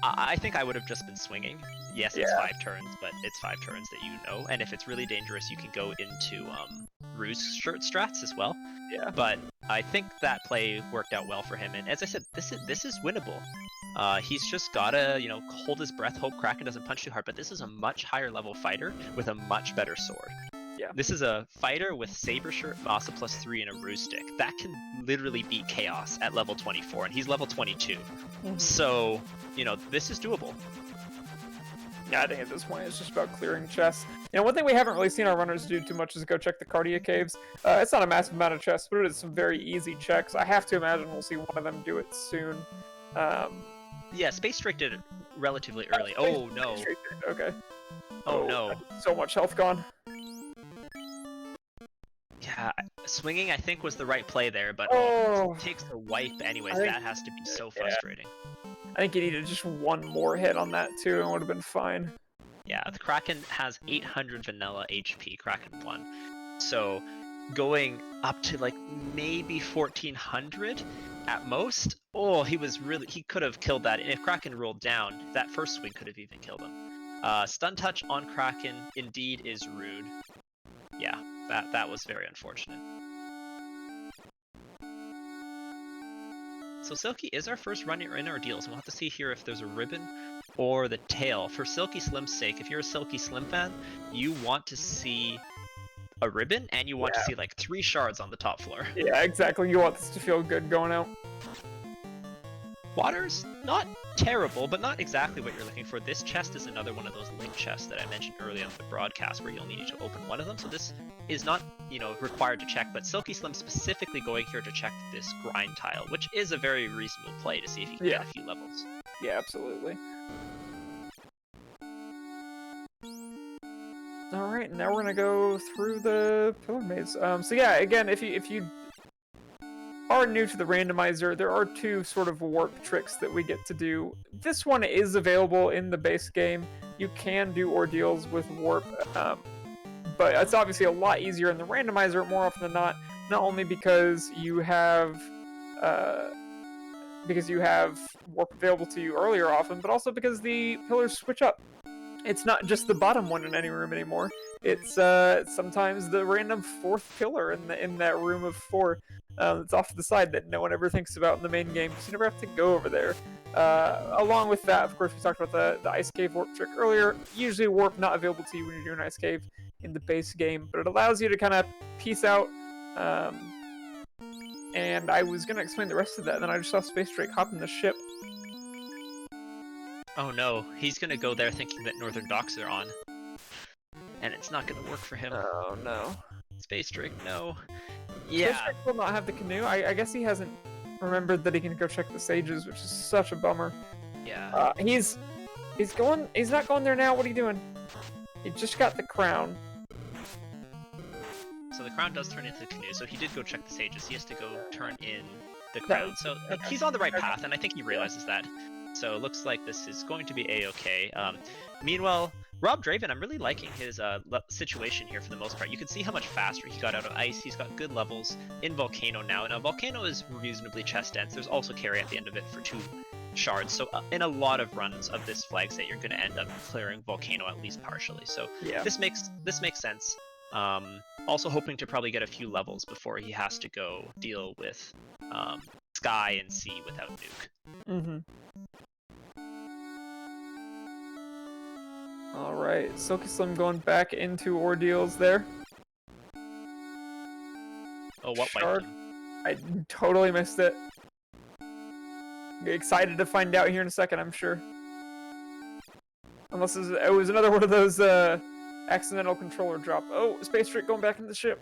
I think I would have just been swinging. Yes, it's 5 turns, but it's 5 turns that you know. And if it's really dangerous, you can go into Ruse shirt strats as well. Yeah. But I think that play worked out well for him. And as I said, this is winnable. He's just gotta, hold his breath, hope Kraken doesn't punch too hard. But this is a much higher level fighter with a much better sword. Yeah. This is a fighter with Saber Shirt, Masa +3, and a Ruse stick. That can literally beat Chaos at level 24, and he's level 22. So, this is doable. Yeah, I think at this point it's just about clearing chests. One thing we haven't really seen our runners do too much is go check the Cardia Caves. It's not a massive amount of chests, but it is some very easy checks. I have to imagine we'll see one of them do it soon. Yeah, Space Drake did it relatively early. Oh, no. Okay. Oh, no. So much health gone. Yeah, swinging I think was the right play there, but it takes a wipe anyways. That has to be so frustrating. I think he needed just one more hit on that too, and would have been fine. Yeah, the Kraken has 800 vanilla HP, Kraken 1. So going up to like maybe 1400 at most. Oh, he could have killed that. And if Kraken rolled down, that first swing could have even killed him. Stun touch on Kraken indeed is rude. Yeah, that was very unfortunate. So Silky is our first runner in our deals, and we'll have to see here if there's a ribbon or the tail. For Silky Slim's sake, if you're a Silky Slim fan, you want to see a ribbon, and you want to see like 3 shards on the top floor. Yeah, exactly. You want this to feel good going out. Water's not terrible, but not exactly what you're looking for. This chest is another one of those link chests that I mentioned earlier on the broadcast where you'll need to open one of them. So this is not, required to check, but Silky Slim specifically going here to check this grind tile, which is a very reasonable play to see if you can get a few levels. Yeah, absolutely. Alright, now we're gonna go through the pillar maze. So yeah, again, if you are new to the randomizer, there are 2 sort of warp tricks that we get to do. This one is available in the base game. You can do ordeals with warp, but it's obviously a lot easier in the randomizer more often than not only because you have warp available to you earlier often, but also because the pillars switch up. It's not just the bottom one in any room anymore. It's sometimes the random 4th pillar in that room of 4 that's off to the side that no one ever thinks about in the main game, so you never have to go over there. Along with that, of course, we talked about the ice cave warp trick earlier. Usually warp not available to you when you're doing ice cave in the base game, but it allows you to kind of peace out. And I was going to explain the rest of that, and then I just saw Space Drake hop in the ship. Oh no, he's gonna go there thinking that Northern Docks are on. And it's not gonna work for him. Oh no. Space Drake, no. Yeah. Space Drake will not have the canoe. I guess he hasn't remembered that he can go check the sages, which is such a bummer. Yeah. He's not going there now. What are you doing? He just got the crown. So the crown does turn into the canoe, so he did go check the sages. He has to go turn in the crown. So he's on the right path, and I think he realizes that. So it looks like this is going to be a-okay. Meanwhile, Rob Draven, I'm really liking his situation here for the most part. You can see how much faster he got out of ice. He's got good levels in Volcano now. Now, Volcano is reasonably chest dense. There's also carry at the end of it for 2 shards. So in a lot of runs of this flag set, you're going to end up clearing Volcano at least partially. So this makes sense. Also hoping to probably get a few levels before he has to go deal with Sky and Sea without Nuke. Mm-hmm. Alright, Silky Slim going back into ordeals there. Oh, what Shard. wiped him? I totally missed it. Excited to find out here in a second, I'm sure. Unless it was another one of those accidental controller drop. Oh, Space Drake going back into the ship.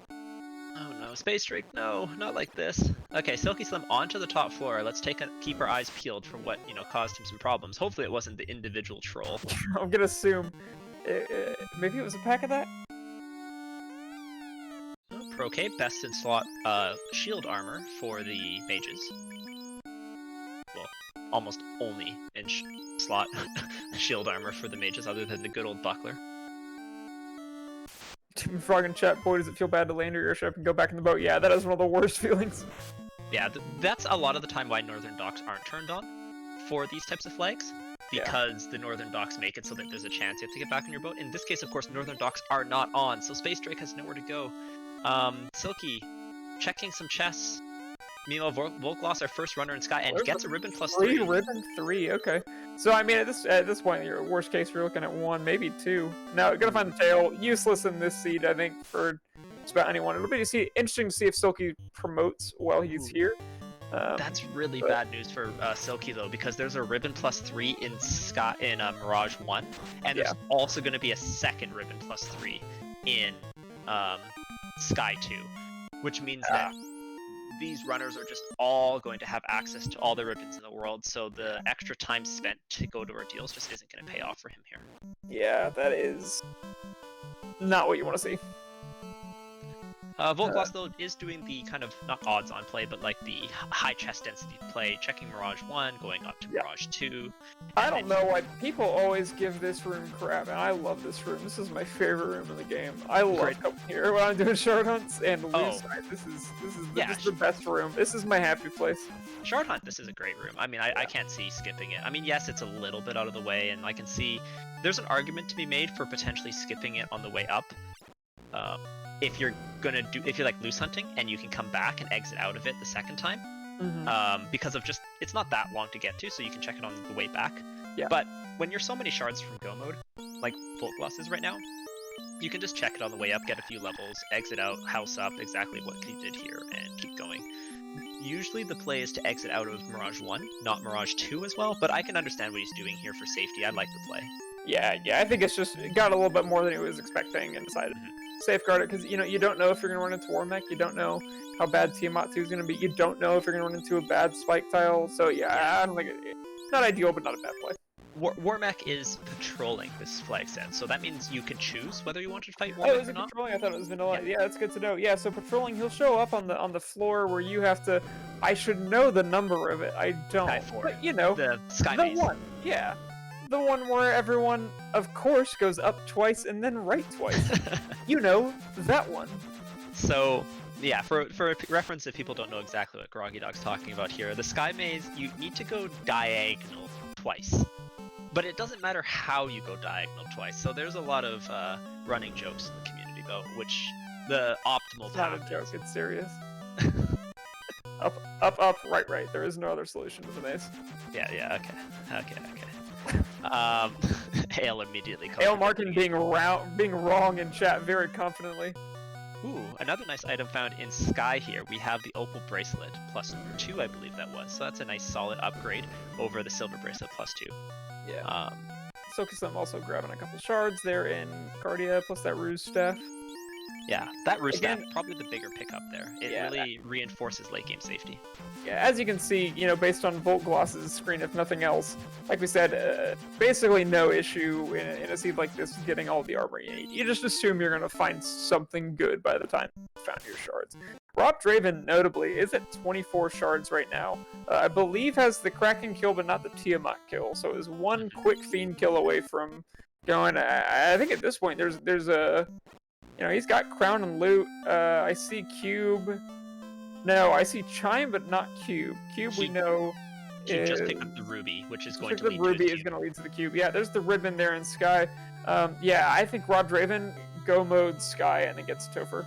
Oh no, Space Drake, no, not like this. Okay, Silky Slim onto the top floor. Let's keep our eyes peeled for what, caused him some problems. Hopefully it wasn't the individual troll. I'm gonna assume. Maybe it was a pack of that? Oh, Pro-Cape, best in slot shield armor for the mages. Well, almost only in slot shield armor for the mages other than the good old buckler. Team Frog in chat, boy, does it feel bad to land your airship and go back in the boat? Yeah, that is one of the worst feelings. Yeah, that's a lot of the time why Northern Docks aren't turned on for these types of flags, because the Northern Docks make it so that there's a chance you have to get back on your boat. In this case, of course, Northern Docks are not on, so Space Drake has nowhere to go. Silky, checking some chests. Meanwhile, Volkloss, our first runner in Sky, and gets a ribbon plus 3. Ribbon 3, okay. So, I mean, at this point, your worst case, you're looking at 1, maybe 2. Now, gotta find the tail. Useless in this seed, I think, for just about anyone. It'll be interesting to see if Silky promotes while he's here. That's really bad news for Silky, though, because there's a ribbon plus 3 in Sky in Mirage 1, and there's also going to be a second ribbon plus 3 in Sky 2, which means that these runners are just all going to have access to all the ribbons in the world, so the extra time spent to go to ordeals just isn't going to pay off for him here. Yeah, that is not what you want to see. Volkloss, though, is doing the kind of, not odds-on play, but like the high chest density play, checking Mirage 1, going up to Mirage 2. I don't know why people always give this room crap, and I love this room. This is my favorite room in the game. I love coming here when I'm doing shard hunts and loose. This is the best room. This is my happy place. Shard hunt, this is a great room. I mean, I can't see skipping it. I mean, yes, it's a little bit out of the way, and I can see there's an argument to be made for potentially skipping it on the way up. If you're like loose hunting and you can come back and exit out of it the second time, because of it's not that long to get to, so you can check it on the way back. Yeah. But when you're so many shards from go mode, like Volkloss is right now, You can just check it on the way up, get a few levels, exit out, house up, exactly what he did here, and keep going. Usually the play is to exit out of Mirage 1, not Mirage 2 as well, but I can understand what he's doing here for safety. I like the play. Yeah, I think it's just it got a little bit more than he was expecting and decided to safeguard it because you don't know if you're gonna run into War Mech, you don't know how bad Tiamat 2 is gonna be, you don't know if you're gonna run into a bad spike tile. So yeah, I don't think it's not ideal, but not a bad play. War Mech is patrolling this flag set, so that means you can choose whether you want to fight War Oh, Mech is or it not. patrolling? I thought it was vanilla. Yeah, that's good to know. Yeah, so patrolling, he'll show up on the floor where you have to. I should know the number of it. I don't. Sky 4. But The Sky the Maze. one. Yeah, the one where everyone, of course, goes up twice and then right twice. You know that one. So yeah, for reference, if people don't know exactly what Groggy Dog's talking about here, the Sky Maze, you need to go diagonal twice. But it doesn't matter how you go diagonal twice, so there's a lot of running jokes in the community about which the optimal It's not path a joke. is. It's serious. Up, right. There is no other solution to the maze. Yeah, okay. Ale immediately calls Ale it Markin being wrong in chat very confidently. Ooh, another nice item found in Sky here. We have the Opal Bracelet +2, I believe that was. So that's a nice solid upgrade over the Silver Bracelet +2. Yeah. Sokislam also grabbing a couple shards there in Cardia, plus that Ruse staff. Yeah, that Roost Staff, Again- probably the bigger pickup there. It Yeah, really reinforces late game safety. Yeah, as you can see, based on Volt Gloss's screen, if nothing else, like we said, basically no issue in a seed like this getting all the armor you need. You just assume you're going to find something good by the time you found your shards. Rob Draven, notably, is at 24 shards right now. I believe has the Kraken kill, but not the Tiamat kill, so is one quick Fiend kill away from going. I think at this point, there's a... he's got Crown and Loot. I see Cube. No, I see Chime, but not Cube. Cube, we know. He is... just picked up the Ruby, which is going to the lead Ruby to his is cube. going to lead to the Cube. Yeah, there's the ribbon there in Sky. Yeah, I think Rob Draven go mode Sky and then gets Topher.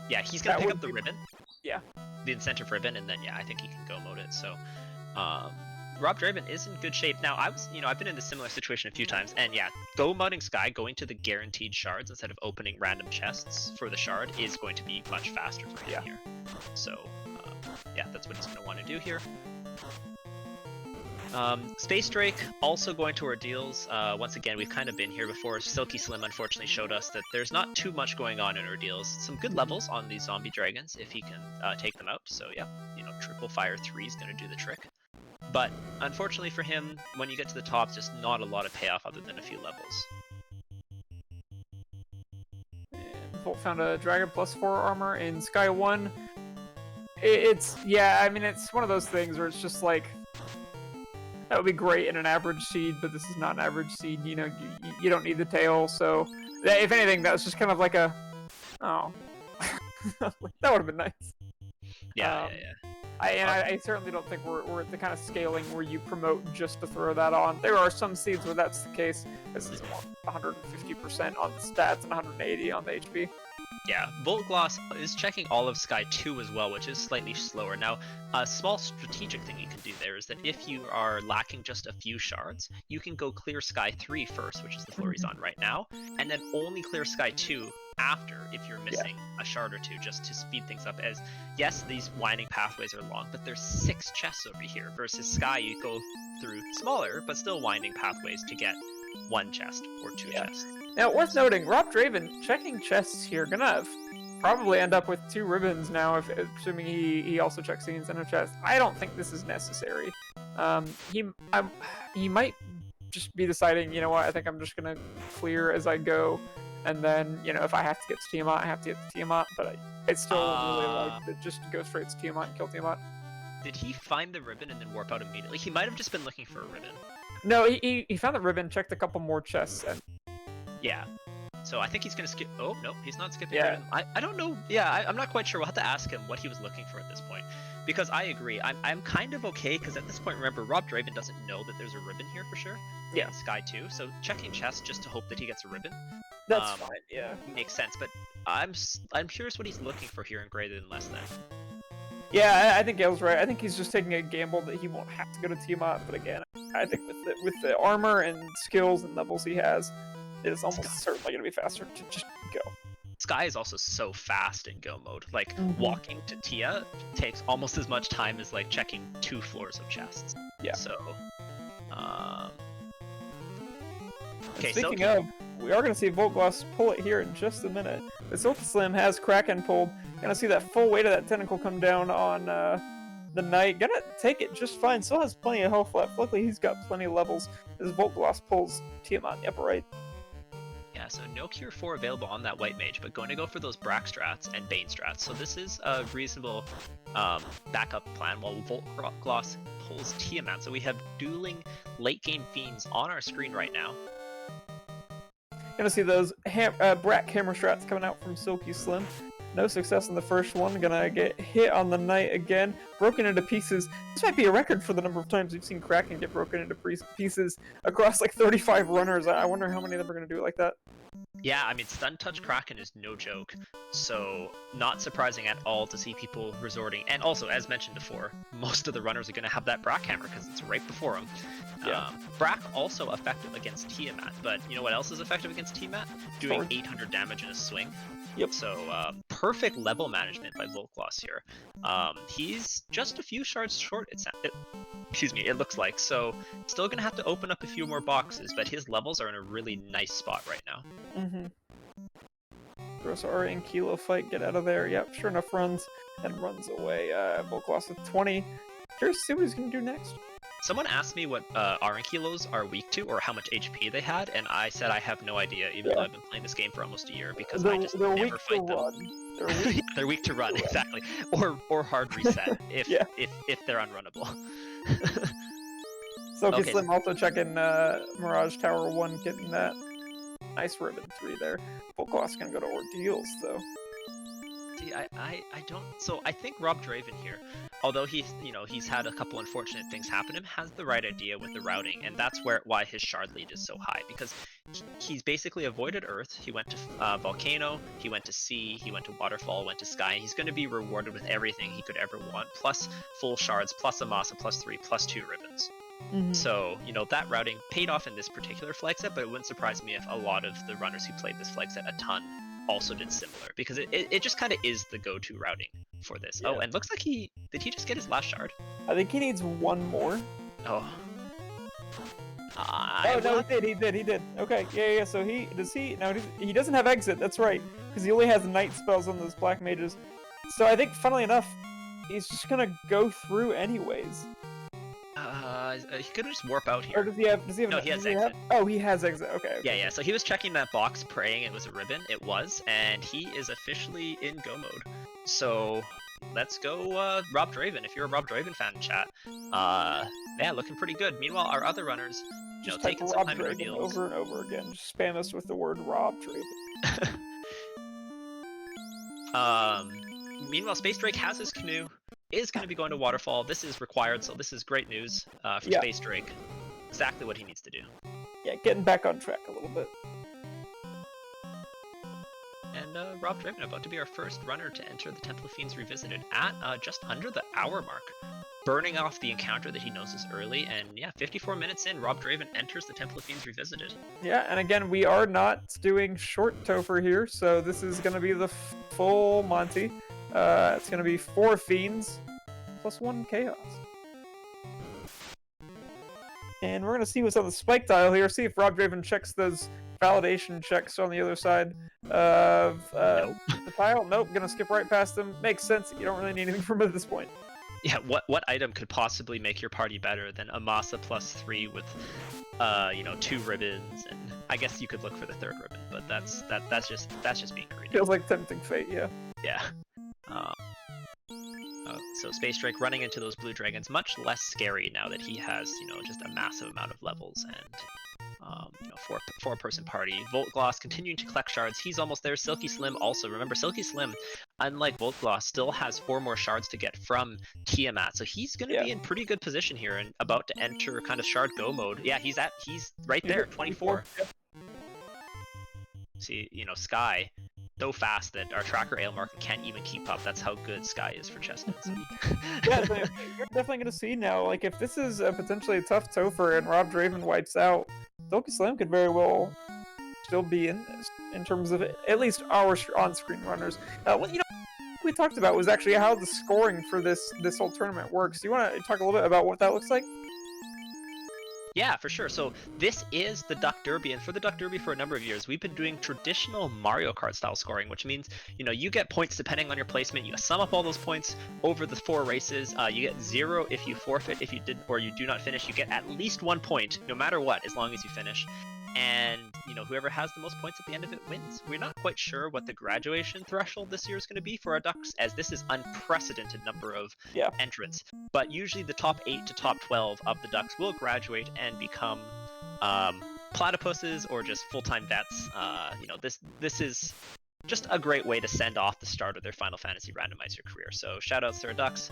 Yeah, he's going that to pick would up the be- ribbon. Yeah. The incentive ribbon, and then, yeah, I think he can go mode it. So, Rob Draven is in good shape. Now, I've been in a similar situation a few times, and yeah, go modding Sky, going to the guaranteed shards instead of opening random chests for the shard is going to be much faster for him here. So, yeah, that's what he's going to want to do here. Space Drake also going to Ordeals. Once again, we've kind of been here before. Silky Slim unfortunately showed us that there's not too much going on in Ordeals. Some good levels on these zombie dragons if he can take them out. So yeah, triple fire 3 is going to do the trick. But unfortunately for him, when you get to the top, just not a lot of payoff other than a few levels. And Volt found a Dragon +4 armor in Sky 1. It's one of those things where it's just like, that would be great in an average seed, but this is not an average seed. You don't need the tail, so if anything, that was just kind of like a, oh, that would have been nice. Yeah. I certainly don't think we're at the kind of scaling where you promote just to throw that on. There are some seeds where that's the case. This is 150% on the stats and 180 on the HP. Yeah, Volt Gloss is checking all of Sky 2 as well, which is slightly slower. Now, a small strategic thing you can do there is that if you are lacking just a few shards, you can go clear Sky 3 first, which is the floor he's on right now, and then only clear Sky 2 after if you're missing a shard or two, just to speed things up. As yes, these winding pathways are long, but there's 6 chests over here versus Sky. You go through smaller but still winding pathways to get 1 chest or 2 chests. Now, worth noting, Rob Draven checking chests here, gonna probably end up with 2 ribbons now, assuming he also checks the incentive chest. I don't think this is necessary. He might just be deciding, you know what, I think I'm just gonna clear as I go, and then, if I have to get to Tiamat, I have to get to Tiamat, but I still really like to just go straight to Tiamat and kill Tiamat. Did he find the ribbon and then warp out immediately? He might have just been looking for a ribbon. No, he found the ribbon, checked a couple more chests, and... Yeah. So I think he's gonna skip. Oh no, he's not skipping. Yeah. I don't know. Yeah, I'm not quite sure. We'll have to ask him what he was looking for at this point, because I agree. I'm kind of okay because at this point, remember, Rob Draven doesn't know that there's a ribbon here for sure. Yeah. In Sky 2, so checking chests just to hope that he gets a ribbon. That's fine. Yeah. Makes sense, but I'm curious what he's looking for here in greater than less than. Yeah, I think Gale's right. I think he's just taking a gamble that he won't have to go to Tiamat, but again, I think with the armor and skills and levels he has, it is almost certainly going to be faster to just go. Sky is also so fast in go mode. Like Mhm. walking to Tia takes almost as much time as like checking 2 floors of chests. Yeah. So, okay. Speaking so of, we are going to see Voltgloss pull it here in just a minute. But Silky Slim has Kraken pulled. Gonna see that full weight of that tentacle come down on the Knight. Gonna take it just fine. Still has plenty of health left. Luckily, he's got plenty of levels as Voltgloss pulls Tiamat in the upper right. yeah, so no Cure 4 available on that White Mage, but going to go for those Brack strats and Bane strats. So this is a reasonable backup plan while Voltgloss pulls Tiamat. So we have dueling late game fiends on our screen right now. Gonna see those Brack hammer strats coming out from Silky Slim. No success in the first one. Gonna get hit on the Knight again. Broken into pieces. This might be a record for the number of times we've seen Kraken get broken into pieces across like 35 runners. I wonder how many of them are gonna do it like that. Yeah, I mean, Stun Touch Kraken is no joke, so not surprising at all to see people resorting. And also, as mentioned before, most of the runners are going to have that Brack Hammer because it's right before them. Yeah. Brack also effective against Tiamat, but you know what else is effective against Tiamat? Doing 800 damage in a swing. Yep. So perfect level management by Voltgloss here. He's just a few shards short. It looks like. So still gonna have to open up a few more boxes, but his levels are in a really nice spot right now. Mm-hmm. Gross RA and Kilo fight. Get out of there. Yep. Sure enough, runs away. Voltgloss with 20. Curious to see what he's gonna do next. Someone asked me what Arankilos are weak to, or how much HP they had, and I said I have no idea, even though I've been playing this game for almost a year, because I just never fight them. They're weak to run, exactly. Or hard reset, if they're unrunnable. Silky Slim also checking Mirage Tower 1, getting that nice ribbon 3 there. Voltgloss gonna go to Ordeals, though. See, I don't. So I think Rob Draven here, although he's had a couple unfortunate things happen to him, has the right idea with the routing, and that's why his shard lead is so high, because he's basically avoided Earth. He went to Volcano, he went to Sea, he went to Waterfall, went to Sky, and he's going to be rewarded with everything he could ever want, plus full shards, plus Amasa, plus 3, plus 2 ribbons. Mm-hmm. So, that routing paid off in this particular flag set, but it wouldn't surprise me if a lot of the runners who played this flag set a ton also did similar, because it just kind of is the go-to routing for this. Yeah. Oh, and looks like did he just get his last shard? I think he needs one more. Oh. No, he did. Okay, yeah. So he doesn't have exit. That's right, because he only has night spells on those black mages. So I think, funnily enough, he's just gonna go through anyways. He could just warp out here. Or does he have? No, he has exit. Oh, he has exit. Okay. Yeah. So he was checking that box, praying it was a ribbon. It was, and he is officially in go mode. So let's go, Rob Draven. If you're a Rob Draven fan in chat, yeah, looking pretty good. Meanwhile, our other runners, just taking some time to reveal over and over again. Just spam us with the word Rob Draven. Meanwhile, Space Drake has his canoe. Is going to be going to Waterfall. This is required, so this is great news for Space Drake. Exactly what he needs to do. Yeah, getting back on track a little bit. And Rob Draven about to be our first runner to enter the Temple of Fiends Revisited at just under the hour mark. Burning off the encounter that he knows is early, and yeah, 54 minutes in, Rob Draven enters the Temple of Fiends Revisited. Yeah, and again, we are not doing short Topher here, so this is going to be the full Monty. It's going to be 4 Fiends plus 1 Chaos. And we're going to see what's on the spike tile here, see if Rob Draven checks those validation checks on the other side of the tile. Nope, going to skip right past them. Makes sense, you don't really need anything from it at this point. Yeah, what item could possibly make your party better than Amasa plus 3 with 2 ribbons, and I guess you could look for the 3rd ribbon, but that's just being greedy. Feels like tempting fate, yeah. Yeah. So Space Drake running into those blue dragons, much less scary now that he has, just a massive amount of levels and, 4-person party. Voltgloss continuing to collect shards. He's almost there. Silky Slim also. Remember, Silky Slim, unlike Voltgloss, still has 4 more shards to get from Tiamat. So he's going to be in pretty good position here and about to enter kind of shard go mode. Yeah, he's right there, 24. See, Sky, so fast that our tracker ale market can't even keep up. That's how good Sky is for chestnuts. Yeah, so you're definitely going to see now, like, if this is potentially a tough Topher and Rob Draven wipes out, Silky Slim could very well still be in this, in terms of at least our on-screen runners. What we talked about was actually how the scoring for this whole tournament works. Do you want to talk a little bit about what that looks like? Yeah, for sure. So this is the Duck Derby, and for the Duck Derby for a number of years, we've been doing traditional Mario Kart style scoring, which means, you get points depending on your placement. You sum up all those points over the 4 races. You get 0 if you forfeit, if you did or you do not finish. You get at least 1 point, no matter what, as long as you finish. And whoever has the most points at the end of it wins. We're not quite sure what the graduation threshold this year is going to be for our Ducks, as this is unprecedented number of entrants. But usually the top 8 to top 12 of the Ducks will graduate and become platypuses or just full-time vets. This is just a great way to send off the start of their Final Fantasy Randomizer career. So shoutouts to our Ducks.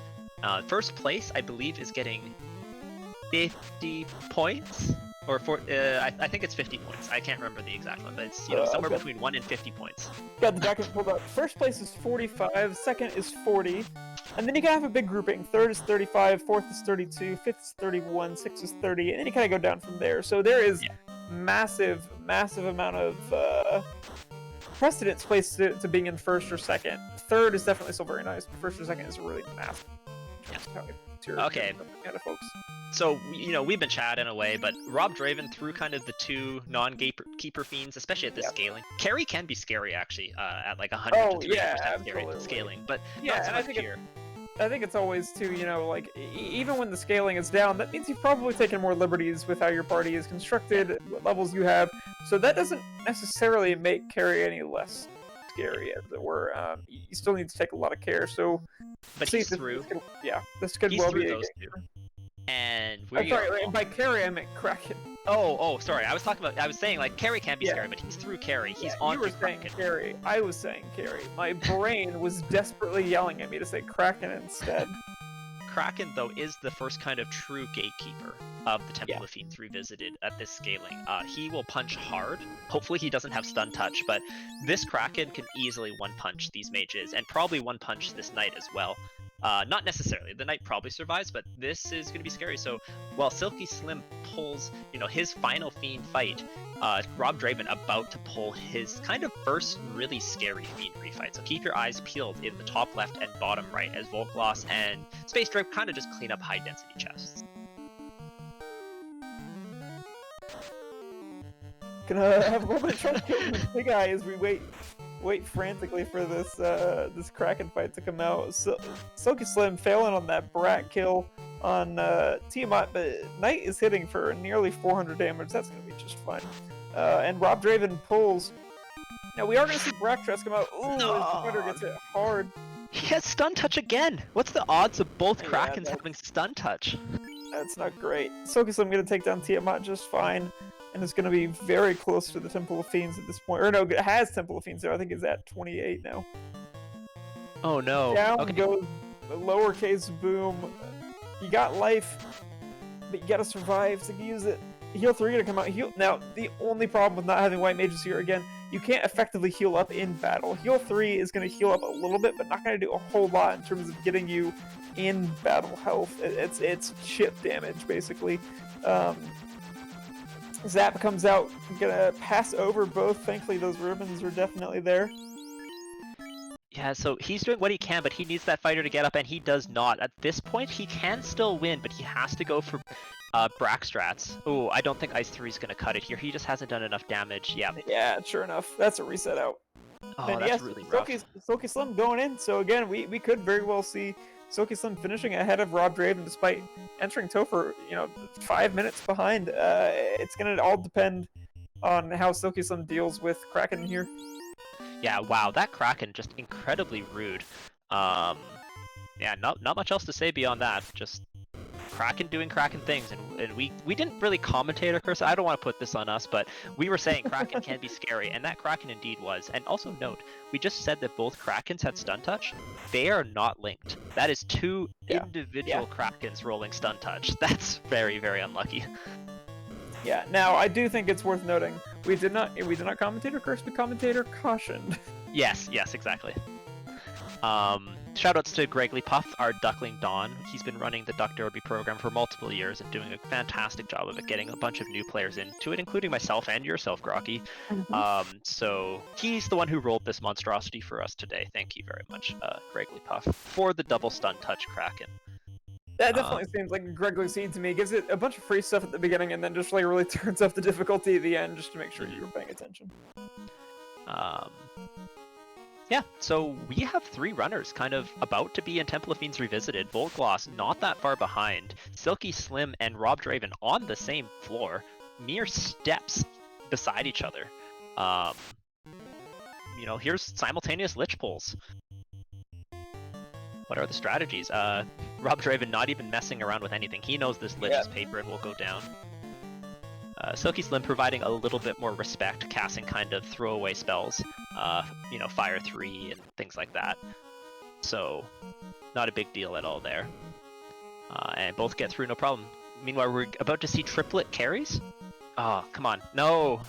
First place, I believe, is getting 50 points. Or I think it's 50 points. I can't remember the exact one, but it's somewhere between 1 and 50 points. Got the document pulled up. First place is 45, second is 40, and then you can have a big grouping. Third is 35, fourth is 32, fifth is 31, sixth is 30, and then you kind of go down from there. So there is massive amount of precedence placed to being in first or second. Third is definitely still very nice, but first or second is really massive. Okay. Folks. So, we've been chatting away, but Rob Draven threw kind of the 2 non-keeper fiends, especially at this scaling. Carry can be scary, actually, at like 100 to 300% scaling, but not so much here. I think it's always too, even when the scaling is down, that means you've probably taken more liberties with how your party is constructed, what levels you have, so that doesn't necessarily make carry any less scary, as it were. You still need to take a lot of care, so... But he's through. This could well be those 2. And by carry I meant Kraken. Oh, sorry. I was saying like carry can be scary, but he's through carry. He's on. You were saying carry. I was saying carry. My brain was desperately yelling at me to say Kraken instead. Kraken, though, is the first kind of true gatekeeper of the Temple of Fiends revisited at this scaling. He will punch hard. Hopefully he doesn't have stun touch, but this Kraken can easily one-punch these mages, and probably one-punch this knight as well. Not necessarily. The knight probably survives, but this is going to be scary. So while Silky Slim pulls, his final fiend fight, Rob Draven about to pull his kind of first really scary fiendry fight. So keep your eyes peeled in the top left and bottom right as Volkloss and Space Drake kind of just clean up high density chests. Gonna have a little bit of trouble killing the big guy as we wait frantically for this Kraken fight to come out. Silky Slim failing on that Brat kill on Tiamat, but Knight is hitting for nearly 400 damage. That's going to be just fine. And Rob Draven pulls. Now we are going to see Braktress come out. Ooh, no. His defender gets hit hard. He has stun touch again. What's the odds of both Krakens having stun touch? That's not great. Silky Slim going to take down Tiamat just fine. And it's going to be very close to the Temple of Fiends at this point. Or no, it has Temple of Fiends there. I think it's at 28 now. Oh no. Down goes the lowercase boom. You got life, but you got to survive to use it. Heal 3 going to come out. Now, the only problem with not having white mages here, again, you can't effectively heal up in battle. Heal 3 is going to heal up a little bit, but not going to do a whole lot in terms of getting you in battle health. It's chip damage, basically. Zap comes out, gonna pass over both. Thankfully, those ribbons are definitely there. Yeah, so he's doing what he can, but he needs that fighter to get up, and he does not. At this point, he can still win, but he has to go for Brakstrats. Oh, I don't think Ice 3 is gonna cut it here. He just hasn't done enough damage. Yeah, sure enough. That's a reset out. Oh, and that's really rough. Silky Slim going in, so again, we could very well see Silky Slim finishing ahead of Rob Draven despite entering Topher, 5 minutes behind. It's going to all depend on how Silky Slim deals with Kraken here. Yeah, wow, that Kraken just incredibly rude. Yeah, not much else to say beyond that. Just Kraken doing Kraken things, and we didn't really commentate or curse. I don't want to put this on us, but we were saying Kraken can be scary, and that Kraken indeed was. And also note, we just said that both Krakens had stun touch. They are not linked. That is 2 individual Krakens rolling stun touch. That's very, very unlucky. Yeah. Now I do think it's worth noting we did not commentate or curse, but commentator cautioned. Yes, exactly. Shoutouts to Gregory Puff, our Duckling Don. He's been running the Duck Derby program for multiple years and doing a fantastic job of it, getting a bunch of new players into it, including myself and yourself, Grocky. So he's the one who rolled this monstrosity for us today. Thank you very much, Gregory Puff, for the double stun touch Kraken. That definitely seems like a Gregory Seed to me. It gives it a bunch of free stuff at the beginning and then just like really turns up the difficulty at the end just to make sure you're paying attention. Yeah, so we have 3 runners kind of about to be in Temple of Fiends Revisited. Voltgloss not that far behind. Silky Slim and Rob Draven on the same floor. Mere steps beside each other. You know, here's simultaneous Lich Pulls. What are the strategies? Rob Draven not even messing around with anything. He knows this Lich is paper and will go down. Silky Slim providing a little bit more respect, casting kind of throwaway spells, you know, Fire 3 and things like that. So, not a big deal at all there. And both get through no problem. Meanwhile, we're about to see triplet carries? Oh, come on. No!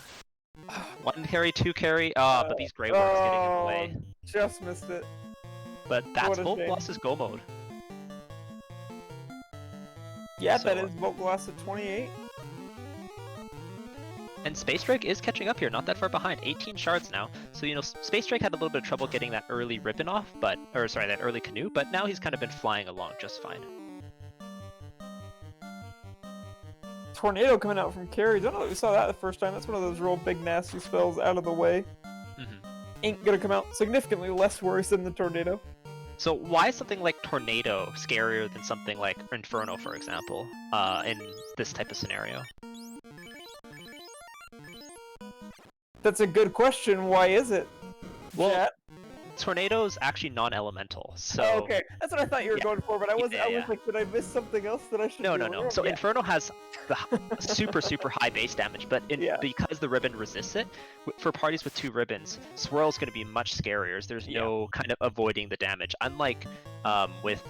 1 carry, 2 carry. Oh, but these Grey Worms getting in the way. Just missed it. But that's Voltgloss's go mode. Yeah, so, that is Voltgloss at 28. And Space Drake is catching up here, not that far behind. 18 shards now. So, you know, Space Drake had a little bit of trouble getting that early ribbon off, that early canoe, but now he's kind of been flying along just fine. Tornado coming out from carries. I don't know if we saw that the first time. That's one of those real big nasty spells out of the way. Ain't gonna come out significantly less worse than the Tornado. So why is something like Tornado scarier than something like Inferno, for example, in this type of scenario? That's a good question. Why is it? Well, Chat? Tornado's actually non-elemental, so... Oh, okay, that's what I thought you were going for, but I was like, did I miss something else that I should No. So Inferno has the super high base damage, but because the ribbon resists it, for parties with 2 ribbons, Swirl's going to be much scarier. There's no kind of avoiding the damage. Unlike with,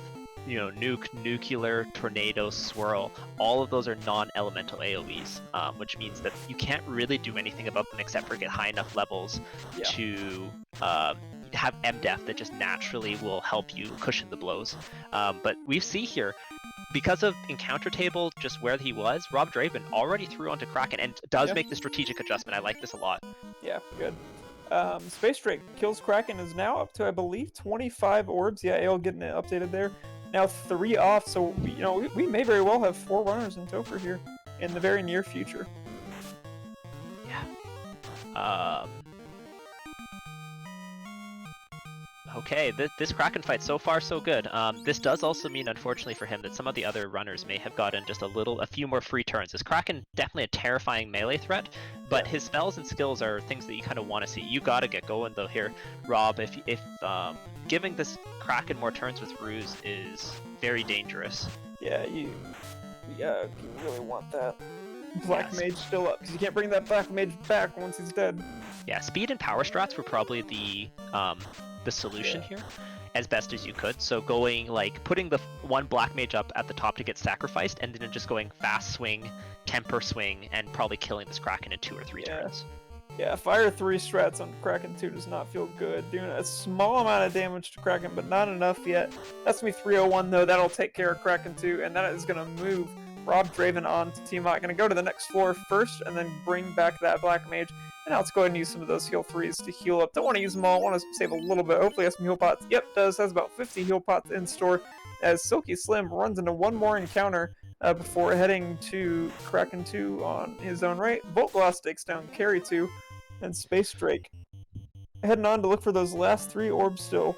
you know, Nuke, Nuclear, Tornado, Swirl, all of those are non-elemental AoEs, which means that you can't really do anything about them except for get high enough levels to have M-Def that just naturally will help you cushion the blows. But we see here, because of encounter table just where he was, Rob Draven already threw onto Kraken and does make the strategic adjustment. I like this a lot. Yeah, good. Space Drake kills Kraken is now up to, I believe, 25 orbs. Yeah, Ale getting it updated there. Now 3 off, so you know we may very well have 4 runners in Topher here in the very near future. Yeah. Okay, this Kraken fight so far so good. This does also mean, unfortunately for him, that some of the other runners may have gotten just a few more free turns. This Kraken definitely a terrifying melee threat, but his spells and skills are things that you kind of want to see. You gotta get going though here, Rob. If giving this Kraken more turns with Ruse is very dangerous. Yeah, you really want that. Black Mage still up, because you can't bring that Black Mage back once he's dead. Yeah, speed and power strats were probably the solution here, as best as you could. So going, like, putting the 1 Black Mage up at the top to get sacrificed, and then just going fast swing, temper swing, and probably killing this Kraken in 2 or 3 turns. Yeah, Fire 3 strats on Kraken 2 does not feel good. Doing a small amount of damage to Kraken, but not enough yet. That's going to be 301 though. That'll take care of Kraken 2, and that is going to move Rob Draven on to Tiamat. Going to go to the next floor first, and then bring back that Black Mage. And now let's go ahead and use some of those heal 3s to heal up. Don't want to use them all. Want to save a little bit. Hopefully has some heal pots. Yep, does. Has about 50 heal pots in store. As Silky Slim runs into 1 more encounter before heading to Kraken 2 on his own right. Voltgloss takes down Carry 2. And Space Drake heading on to look for those last 3 orbs still.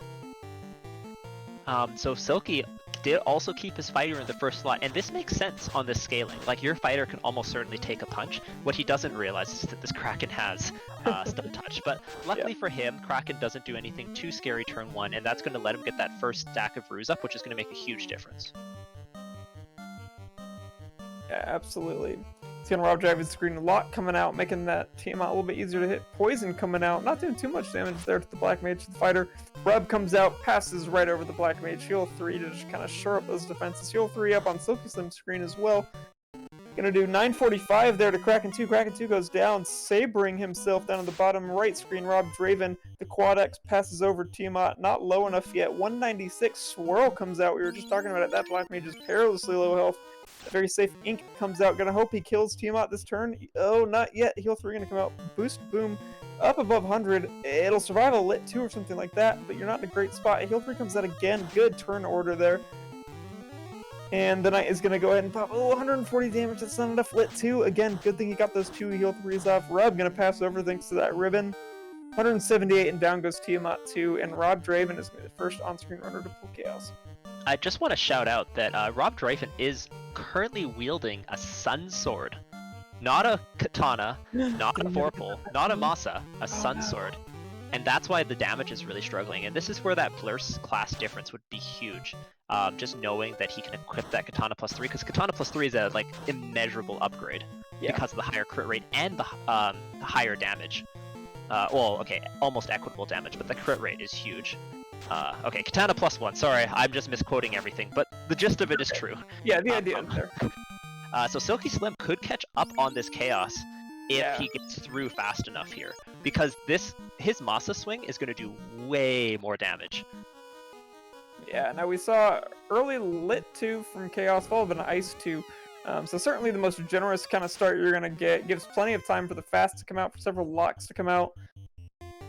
So Silky did also keep his fighter in the first slot, and this makes sense on this scaling. Like, your fighter can almost certainly take a punch. What he doesn't realize is that this Kraken has stun touch, but luckily for him, Kraken doesn't do anything too scary turn 1, and that's going to let him get that first stack of Ruse up, which is going to make a huge difference. Yeah, absolutely. It's going to Rob Draven's screen a lot coming out, making that Tiamat a little bit easier to hit. Poison coming out, not doing too much damage there to the Black Mage, the fighter. Rob comes out, passes right over the Black Mage. Heal 3 to just kind of shore up those defenses. Heal 3 up on Silky Slim's screen as well. Gonna do 945 there to Kraken 2. Kraken 2 goes down, sabering himself down on the bottom right screen. Rob Draven, the Quad X passes over Tiamat, not low enough yet. 196, Swirl comes out. We were just talking about it. That Black Mage is perilously low health. A very safe Ink comes out. Gonna hope he kills Tiamat this turn. Oh, not yet. Heal 3 gonna come out. Boost, boom. Up above 100. It'll survive a Lit 2 or something like that, but you're not in a great spot. Heal 3 comes out again. Good turn order there. And the Knight is going to go ahead and pop, 140 damage, that's not enough. Lit 2, again, good thing he got those 2 heal 3s off. Rob going to pass over thanks to that ribbon. 178, and down goes Tiamat 2, and Rob Draven is the first on-screen runner to pull Chaos. I just want to shout out that Rob Draven is currently wielding a Sun Sword. Not a katana, not a vorpal, not a masa, a Sun Sword. And that's why the damage is really struggling. And this is where that Blur's class difference would be huge. Just knowing that he can equip that Katana plus 3, because Katana plus 3 is a immeasurable upgrade because of the higher crit rate and the higher damage. Almost equitable damage, but the crit rate is huge. Okay, Katana plus 1. Sorry, I'm just misquoting everything, but the gist of it is true. Yeah, the idea is there. So Silky Slim could catch up on this Chaos if he gets through fast enough here, because his Masa swing is going to do way more damage. Yeah, now we saw early Lit 2 from Chaos, followed by an Ice 2. So certainly the most generous kind of start you're going to get. Gives plenty of time for the fast to come out, for several locks to come out.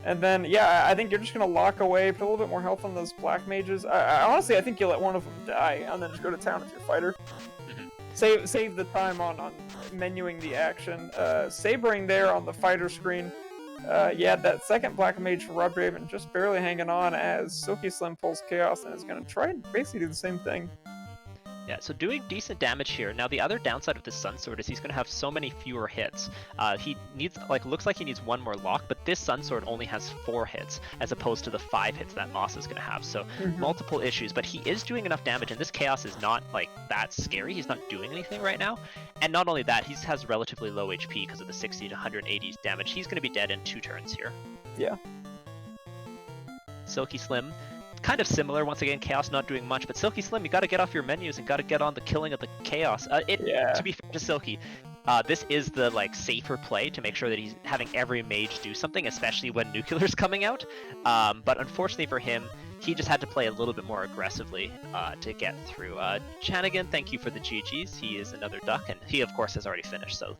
And then, yeah, I think you're just going to lock away, put a little bit more health on those Black Mages. Honestly, I think you let one of them die, and then just go to town with your fighter. Save the time on menuing the action. Sabering there on the fighter screen. Yeah, that second Black Mage for Rob Draven just barely hanging on as Silky Slim pulls Chaos and is going to try and basically do the same thing. Yeah, so doing decent damage here. Now the other downside of this Sun Sword is he's going to have so many fewer hits. He needs, looks like he needs one more lock, but this Sun Sword only has 4 hits as opposed to the 5 hits that Moss is going to have. So multiple issues, but he is doing enough damage, and this Chaos is not that scary. He's not doing anything right now. And not only that, he has relatively low HP because of the 60 to 180 damage. He's going to be dead in 2 turns here. Yeah. Silky Slim, kind of similar. Once again, Chaos not doing much, but Silky Slim, you got to get off your menus and got to get on the killing of the Chaos. To be fair to Silky, this is the safer play to make sure that he's having every mage do something, especially when Nuclear's coming out. But unfortunately for him, he just had to play a little bit more aggressively to get through. Chanigan, thank you for the GGs. He is another duck, and he of course has already finished. So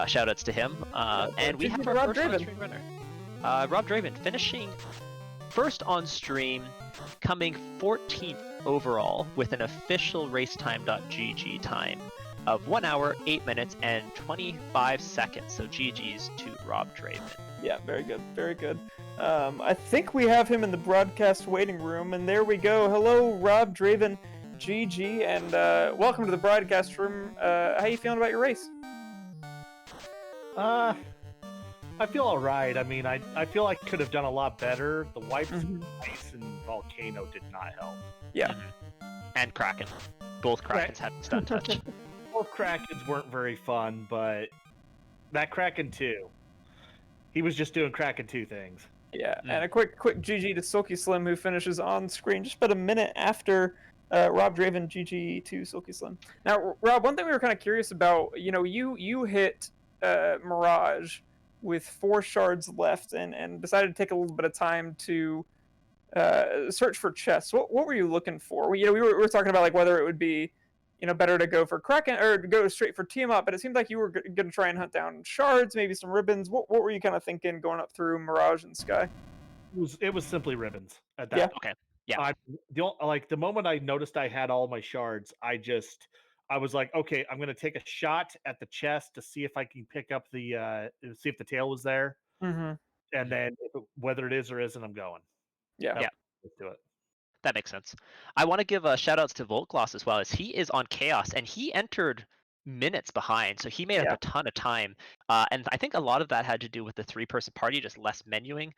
shout-outs to him. And we have our first on-screen runner, Rob Draven, finishing first on stream, coming 14th overall with an official racetime.gg time of 1 hour, 8 minutes, and 25 seconds. So GG's to Rob Draven. Yeah, very good, very good. I think we have him in the broadcast waiting room, and there we go. Hello, Rob Draven, GG, and welcome to the broadcast room. How you feeling about your race? I feel alright. I mean, I feel I could have done a lot better. The wipes with Ice and Volcano did not help. Yeah. And Kraken. Both Krakens had stun touch. Both Krakens weren't very fun, but that Kraken 2, he was just doing Kraken 2 things. Yeah, and a quick GG to Silky Slim, who finishes on screen just about a minute after Rob Draven. GG to Silky Slim. Now, Rob, one thing we were kind of curious about, you hit Mirage with 4 shards left and decided to take a little bit of time to search for chests. What were you looking for? We were talking about whether it would be better to go for Kraken or to go straight for Tiamat, but it seemed like you were going to try and hunt down shards, maybe some ribbons. What were you kind of thinking going up through Mirage and Sky? It was simply ribbons at that. Yeah. Okay. Yeah. The moment I noticed I had all my shards, I was like, okay, I'm going to take a shot at the chest to see if I can pick up see if the tail was there. Mm-hmm. And then whether it is or isn't, I'm going. Yeah. Let's do it. That makes sense. I want to give shout-outs to Voltgloss as well, as he is on Chaos, and he entered minutes behind, so he made up a ton of time. And I think a lot of that had to do with the 3-person party, just less menuing,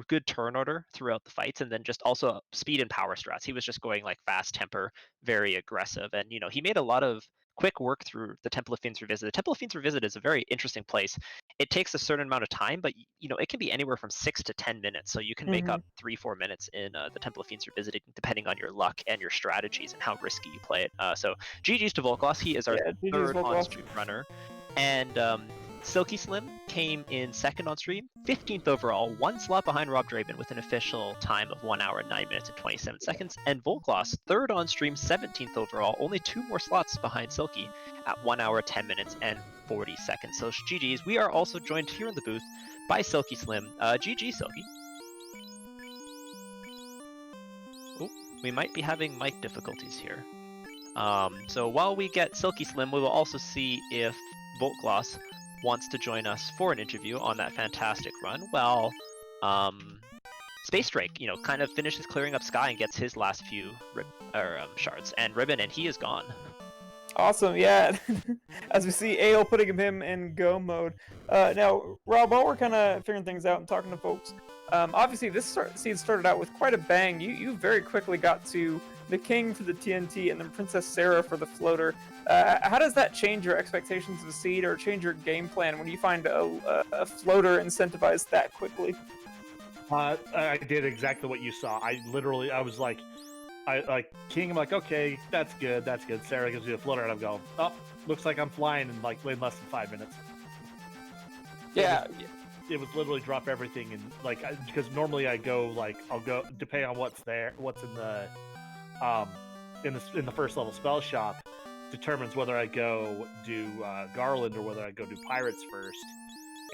good turn order throughout the fights, and then just also speed and power strats. He was just going fast temper, very aggressive, and he made a lot of quick work through the Temple of Fiends Revisited. The Temple of Fiends Revisited is a very interesting place. It takes a certain amount of time, but it can be anywhere from 6 to 10 minutes. So you can make up 3-4 minutes in the Temple of Fiends Revisited, depending on your luck and your strategies and how risky you play it. So GG's to Volkloss. He is our third on-stream runner. And Silky Slim came in second on stream, 15th overall, 1 slot behind Rob Draven with an official time of 1 hour, 9 minutes, and 27 seconds. And Volkloss, third on stream, 17th overall, only 2 more slots behind Silky at 1 hour, 10 minutes, and 40 seconds. So GG's. We are also joined here in the booth by Silky Slim. GG, Silky. Oh, we might be having mic difficulties here. So while we get Silky Slim, we will also see if Volkloss wants to join us for an interview on that fantastic run. Well, Space Drake, kind of finishes clearing up Sky and gets his last few shards and Ribbon, and he is gone. Awesome, yeah. As we see Ale putting him in go mode. Now, Rob, while we're kind of figuring things out and talking to folks, obviously this seed started out with quite a bang. You very quickly got to the King for the TNT and then Princess Sarah for the floater. How does that change your expectations of the seed or change your game plan when you find a floater incentivized that quickly? I did exactly what you saw. I was like, King, I'm like, okay, that's good. Sarah gives me a floater, and I'm going, oh, looks like I'm flying in less than 5 minutes. Yeah. It was literally drop everything and because normally I'll go depending on what's in the first level spell shop determines whether I go do Garland or whether I go do Pirates first.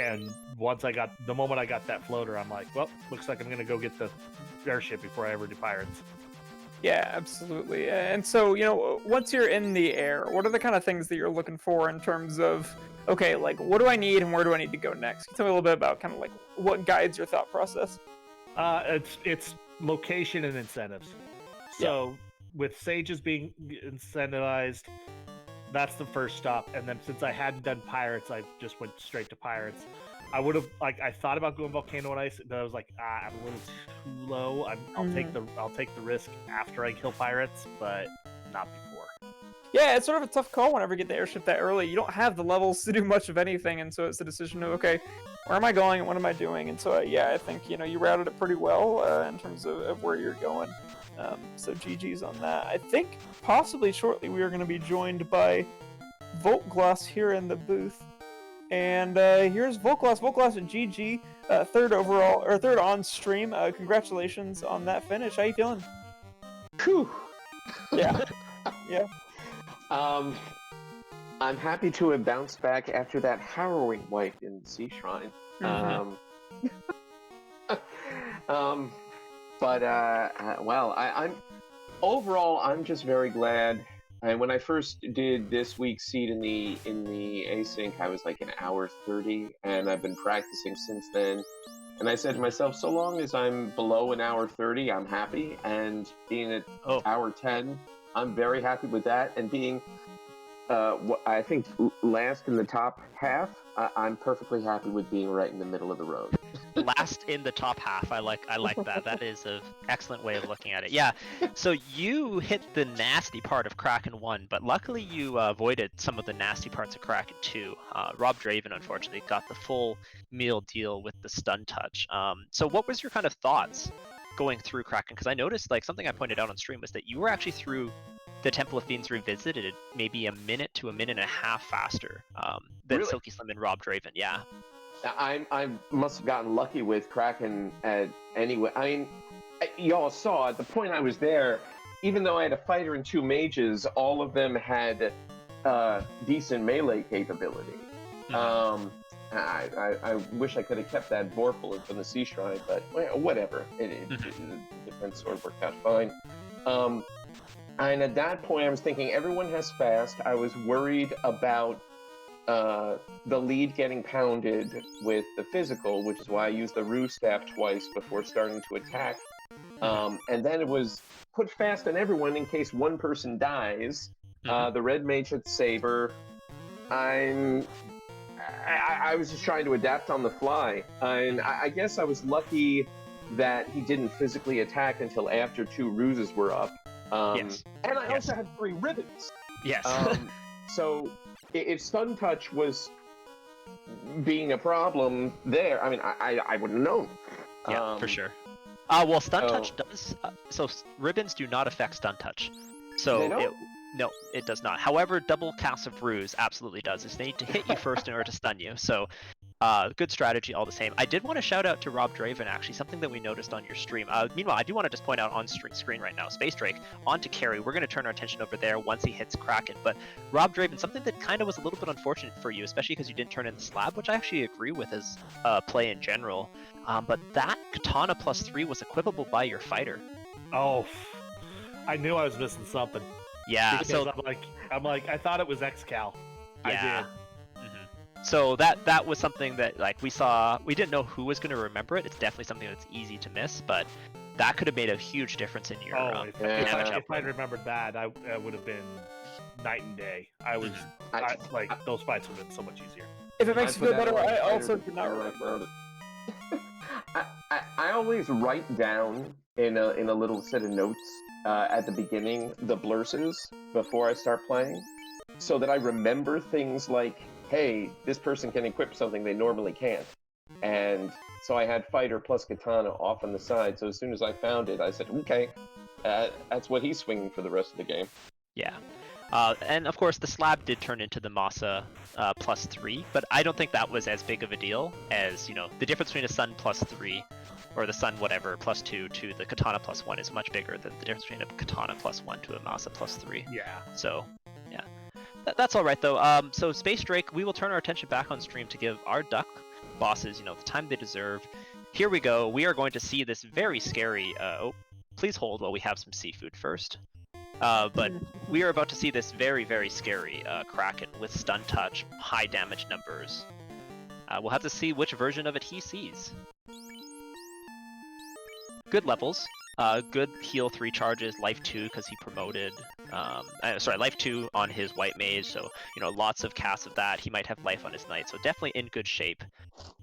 And the moment I got that floater, I'm like, well, looks like I'm gonna go get the airship before I ever do Pirates. Yeah, absolutely. And so, once you're in the air, what are the kind of things that you're looking for in terms of, okay, what do I need and where do I need to go next? Can you tell me a little bit about kind of what guides your thought process? It's location and incentives. So with Sages being incentivized, that's the first stop. And then since I hadn't done Pirates, I just went straight to Pirates. I would have I thought about going Volcano and Ice, but I was like, I'm a little too low. I'll take the risk after I kill Pirates, but not before. Yeah, it's sort of a tough call whenever you get the airship that early. You don't have the levels to do much of anything, and so it's a decision of, okay, where am I going and what am I doing? And so, I think, you routed it pretty well in terms of where you're going. So GG's on that. I think possibly shortly we are going to be joined by Volkloss here in the booth. And here's Volkloss. Volkloss at GG, third on stream. Congratulations on that finish. How you feeling? Whew. Yeah. Yeah. I'm happy to have bounced back after that harrowing wipe in the Sea Shrine. I'm just very glad. And when I first did this week's seed in the async, I was like an hour 30, and I've been practicing since then. And I said to myself, so long as I'm below an hour 30, I'm happy. And being at hour 10, I'm very happy with that. And being, I think, last in the top half, I'm perfectly happy with being right in the middle of the road. Last in the top half. I like that. That is an excellent way of looking at it. Yeah. So you hit the nasty part of Kraken 1, but luckily you avoided some of the nasty parts of Kraken 2. Rob Draven, unfortunately, got the full meal deal with the stun touch. So what was your kind of thoughts going through Kraken? Because I noticed something I pointed out on stream was that you were actually through the Temple of Fiends Revisited maybe a minute to a minute and a half faster than Really? Silky Slim and Rob Draven. Yeah. I must have gotten lucky with Kraken anyway. I mean, y'all saw at the point I was there, even though I had a fighter and 2 mages, all of them had decent melee capability. I wish I could have kept that Vorpal from the Sea Shrine, but whatever. The different sword worked out fine. And at that point, I was thinking everyone has fast. I was worried about the lead getting pounded with the physical, which is why I used the Rue Staff twice before starting to attack. And then it was put fast on everyone in case one person dies. The Red Mage had Saber. I was just trying to adapt on the fly. And I guess I was lucky that he didn't physically attack until after 2 ruses were up. Yes. And I also had 3 ribbons. Yes. So if Stun Touch was being a problem there, I mean, I wouldn't know. Yeah, for sure. Well, Stun so- Touch does. Ribbons do not affect Stun Touch. They So don't? no, it does not. However, double cast of Ruse absolutely does. It's they need to hit you first in order to stun you. So, good strategy all the same. I did want to shout out to Rob Draven, actually, something that we noticed on your stream. Meanwhile, I do want to just point out on screen right now, Space Drake onto carry. We're going to turn our attention over there once he hits Kraken. But Rob Draven, something that kind of was a little bit unfortunate for you, especially because you didn't turn in the slab, which I actually agree with as play in general. But that Katana +3 was equipable by your fighter. Oh, I knew I was missing something. Yeah, Because so I'm like, I thought it was X-Cal. yeah. I did. So that was something that like we saw. We didn't know who was going to remember it. It's definitely something that's easy to miss, but that could have made a huge difference in your If damage I output. remembered that, I would have been night and day. I was those fights would have been so much easier. If it makes I you feel put that better, on I Twitter also to did not feel like remember. I always write down in a little set of notes at the beginning the blurses before I start playing, so that I remember things like, hey, this person can equip something they normally can't. And so I had fighter plus katana off on the side, so as soon as I found it, I said, okay, that's what he's swinging for the rest of the game. Yeah. And of course, the slab did turn into the Masa +3, but I don't think that was as big of a deal as, the difference between a Sun +3 or the Sun whatever +2 to the Katana +1 is much bigger than the difference between a Katana +1 to a Masa +3. Yeah. So, yeah. That's all right, though. So Space Drake, we will turn our attention back on stream to give our duck bosses, the time they deserve. Here we go. We are going to see this very scary... please hold while we have some seafood first. But we are about to see this very, very scary Kraken with stun touch, high damage numbers. We'll have to see which version of it he sees. Good levels. Good heal 3 charges, life 2 because he promoted. Life 2 on his white mage, so lots of casts of that. He might have life on his knight, so definitely in good shape.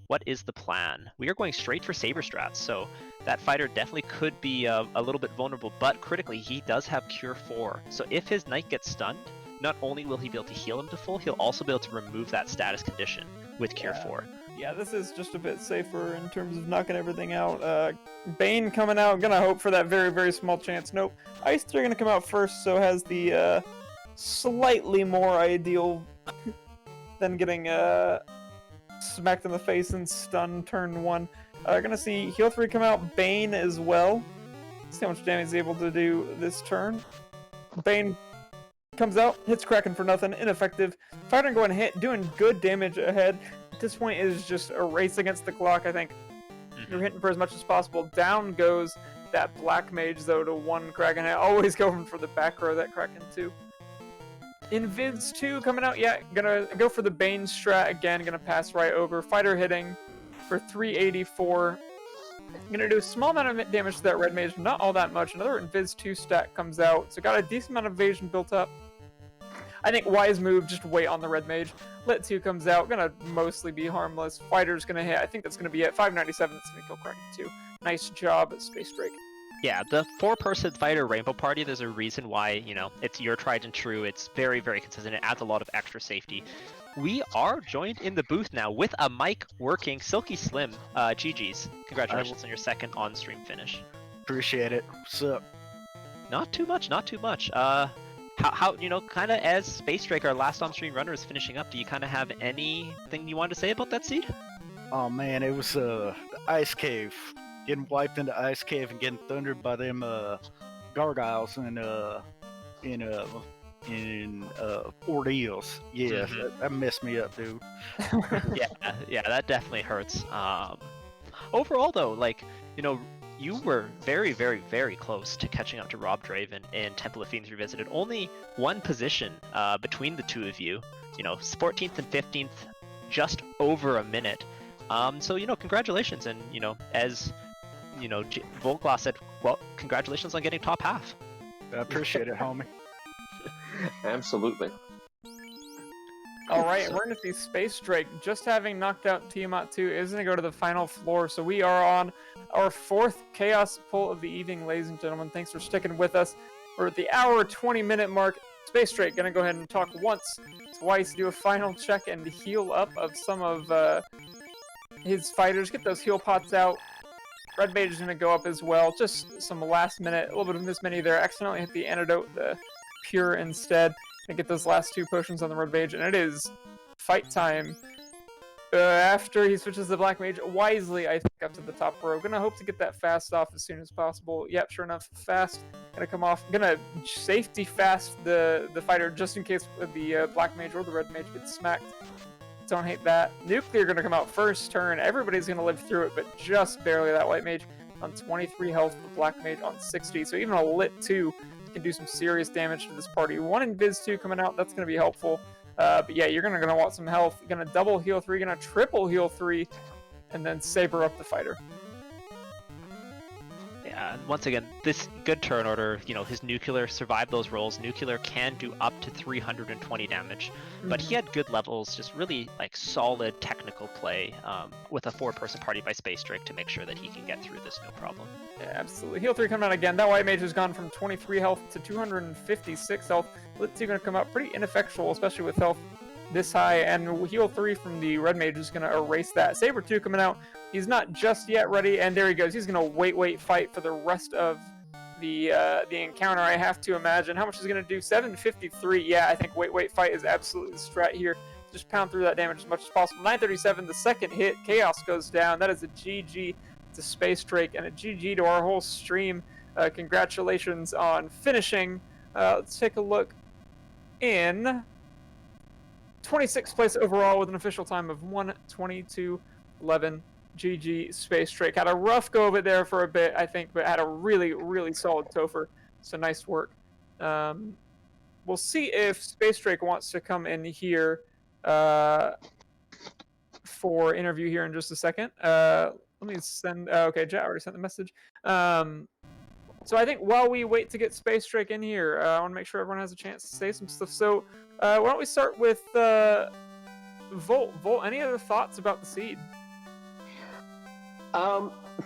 What is the plan? We are going straight for Saber strats, so that fighter definitely could be a little bit vulnerable, but critically he does have Cure 4. So if his knight gets stunned, not only will he be able to heal him to full, he'll also be able to remove that status condition with Cure 4. Yeah, this is just a bit safer in terms of knocking everything out. Bane coming out, gonna hope for that very, very small chance. Nope. Ice 3 gonna come out first, so has the slightly more ideal than getting smacked in the face and stun turn 1. Gonna see heal 3 come out, Bane as well. See how much damage he's able to do this turn. Bane comes out, hits Kraken for nothing, ineffective. Fighter going hit, doing good damage ahead. At this point, it is just a race against the clock, I think. You're hitting for as much as possible. Down goes that Black Mage, though, to 1 Kraken. I always going for the back row, that Kraken, too. Invids 2 coming out, yeah, gonna go for the Bane strat again, gonna pass right over. Fighter hitting for 384. Gonna do a small amount of damage to that Red Mage, not all that much. Another Invis 2 stat comes out, so got a decent amount of evasion built up. I think wise move, just wait on the Red Mage. Lit 2 comes out, gonna mostly be harmless. Fighter's gonna hit, I think that's gonna be it. 597, that's gonna kill Kraken 2. Nice job, Space Drake. Yeah, the 4-person fighter Rainbow Party, there's a reason why, it's your tried and true. It's very, very consistent. It adds a lot of extra safety. We are joined in the booth now with a mic working Silky Slim. GG's. Congratulations on your second on-stream finish. Appreciate it. What's up? Not too much, not too much. How kind of as Space Drake, our last on-stream runner, is finishing up, do you kind of have anything you want to say about that seed? Oh man, it was the ice cave. Getting wiped in the ice cave and getting thundered by them gargoyles in ordeals. Yeah, that messed me up, dude. yeah, that definitely hurts. Overall, though, you were very, very, very close to catching up to Rob Draven in Temple of Fiends Revisited. Only one position between the two of you. 14th and 15th, just over a minute. So congratulations, and as Volglass said, well, congratulations on getting top half. I appreciate it, homie. Absolutely. Alright, we're going to see Space Drake, just having knocked out Tiamat 2, is going to go to the final floor. So we are on our 4th Chaos pull of the evening, ladies and gentlemen. Thanks for sticking with us. We're at the hour 20-minute mark. Space Drake gonna go ahead and talk once, twice, do a final check and heal up of some of his fighters. Get those heal pots out. Red Mage is gonna go up as well. Just some last minute, a little bit of miss many there. Accidentally hit the antidote, the pure instead. And get those last 2 potions on the Red Mage, and it is fight time. After he switches the Black Mage, wisely, I think, up to the top row. Gonna hope to get that fast off as soon as possible. Yep, sure enough, fast. Gonna come off. Gonna safety fast the fighter just in case the Black Mage or the Red Mage gets smacked. Don't hate that. Nuclear gonna come out first turn. Everybody's gonna live through it, but just barely. That White Mage on 23 health, the Black Mage on 60. So even a lit 2 can do some serious damage to this party. 1 Invis 2 coming out, that's gonna be helpful. But yeah, you're gonna want some health. You're gonna double heal 3, gonna triple heal 3, and then saber up the fighter. Yeah, and once again, this good turn order, you know, his nuclear survived those rolls. Nuclear can do up to 320 damage, but he had good levels, just really like solid technical play with a 4-person party by Space Drake to make sure that he can get through this no problem. Yeah, absolutely. Heal 3 coming out again. That White Mage has gone from 23 health to 256 health. Lit 2 gonna come out pretty ineffectual, especially with health this high, and heal 3 from the Red Mage is gonna erase that. Saber 2 coming out. He's not just yet ready, and there he goes. He's gonna wait, fight for the rest of the encounter. I have to imagine. How much is he gonna do? 753. Yeah, I think wait, fight is absolutely the strat here. Just pound through that damage as much as possible. 937. The second hit. Chaos goes down. That is a GG to Space Drake and a GG to our whole stream. Congratulations on finishing. Let's take a look in 26th place overall with an official time of 1:22:11. GG Space Drake. Had a rough go of it there for a bit, I think, but had a really, really solid Topher. So nice work. We'll see if Space Drake wants to come in here for interview here in just a second. Let me send. Okay, Jet already sent the message. So I think while we wait to get Space Drake in here, I want to make sure everyone has a chance to say some stuff. So why don't we start with Volt? Volt, any other thoughts about the seed?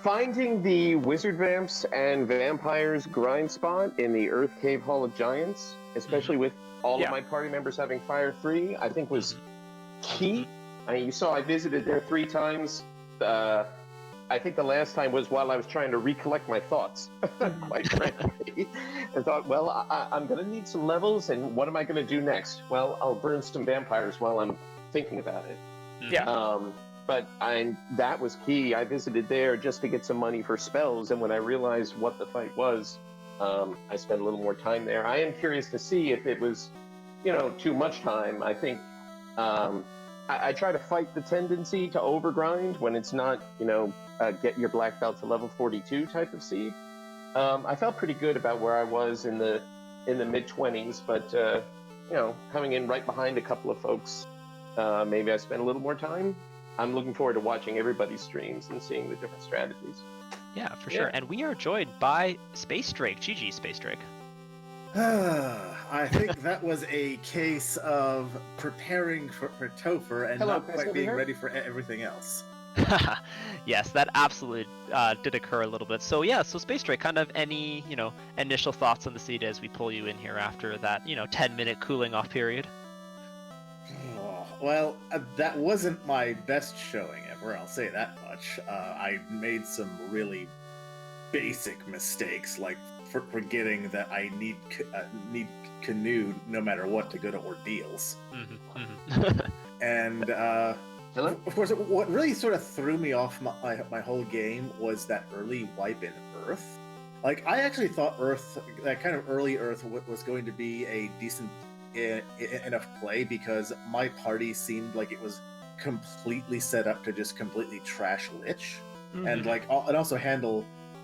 Finding the Wizard Vamps and Vampires grind spot in the Earth Cave Hall of Giants, especially with all of my party members having Fire 3, I think was key. I mean, you saw I visited there 3 times. I think the last time was while I was trying to recollect my thoughts, quite frankly. And thought, well, I'm going to need some levels, and what am I going to do next? Well, I'll burn some vampires while I'm thinking about it. Yeah. But that was key. I visited there just to get some money for spells, and when I realized what the fight was, I spent a little more time there. I am curious to see if it was, too much time. I think I try to fight the tendency to overgrind when it's not, get your black belt to level 42 type of seed. I felt pretty good about where I was in the mid-20s, but coming in right behind a couple of folks, maybe I spent a little more time. I'm looking forward to watching everybody's streams and seeing the different strategies. Yeah, for sure. And we are joined by Space Drake. GG, Space Drake. I think that was a case of preparing for Topher and not quite being ready for everything else. Yes, that absolutely did occur a little bit. So yeah, so Space Drake, kind of any, initial thoughts on the seed as we pull you in here after that, 10-minute cooling off period? Well, that wasn't my best showing ever, I'll say that much. I made some really basic mistakes, like forgetting that I need canoe no matter what to go to ordeals. And of course, what really sort of threw me off my whole game was that early wipe in Earth. Like, I actually thought Earth, that kind of early Earth, was going to be a decent enough play because my party seemed like it was completely set up to just completely trash Lich and also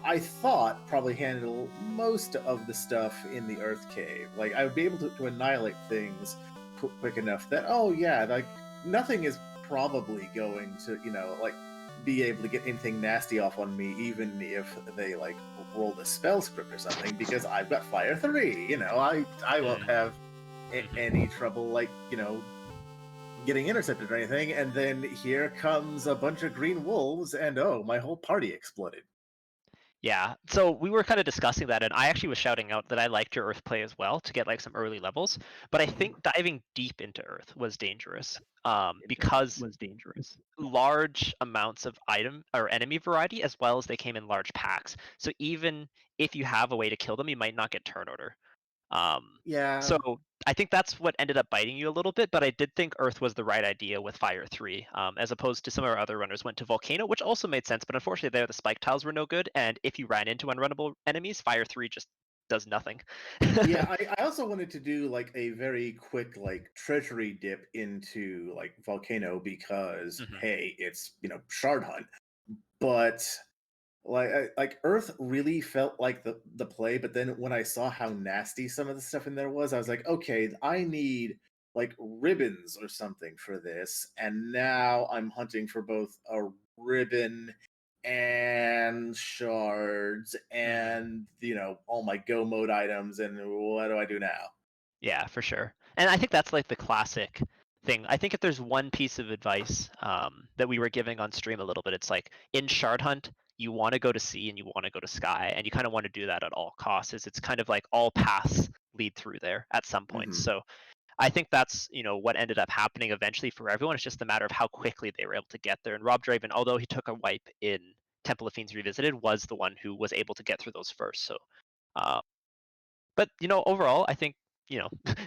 I thought probably handle most of the stuff in the Earth Cave. Like, I would be able to annihilate things quick enough that nothing is probably going to be able to get anything nasty off on me, even if they rolled a spell script or something, because I've got Fire 3. I won't have any trouble getting intercepted or anything. And then here comes a bunch of green wolves, and my whole party exploded. Yeah, so we were kind of discussing that, and I actually was shouting out that I liked your Earth play as well to get like some early levels. But I think diving deep into Earth was dangerous, because large amounts of item or enemy variety, as well as they came in large packs. So even if you have a way to kill them, you might not get turn order. Yeah. So I think that's what ended up biting you a little bit, but I did think Earth was the right idea with Fire 3, as opposed to some of our other runners went to Volcano, which also made sense, but unfortunately there the spike tiles were no good, and if you ran into unrunnable enemies, Fire 3 just does nothing. Yeah, I also wanted to do like a very quick like treasury dip into like Volcano because Mhm. hey, it's Shard Hunt, but like Earth really felt like the play. But then when I saw how nasty some of the stuff in there was, I was like, okay, I need like ribbons or something for this, and now I'm hunting for both a ribbon and shards and all my go mode items, and what do I do now? Yeah, for sure. And I think that's like the classic thing. I think if there's one piece of advice, that we were giving on stream a little bit, it's like in Shard Hunt, you want to go to sea and you want to go to sky, and you kind of want to do that at all costs. It's kind of like all paths lead through there at some point. Hmm. So I think that's what ended up happening eventually for everyone. It's just a matter of how quickly they were able to get there. And Rob Draven, although he took a wipe in Temple of Fiends Revisited, was the one who was able to get through those first. So, uh, but overall, I think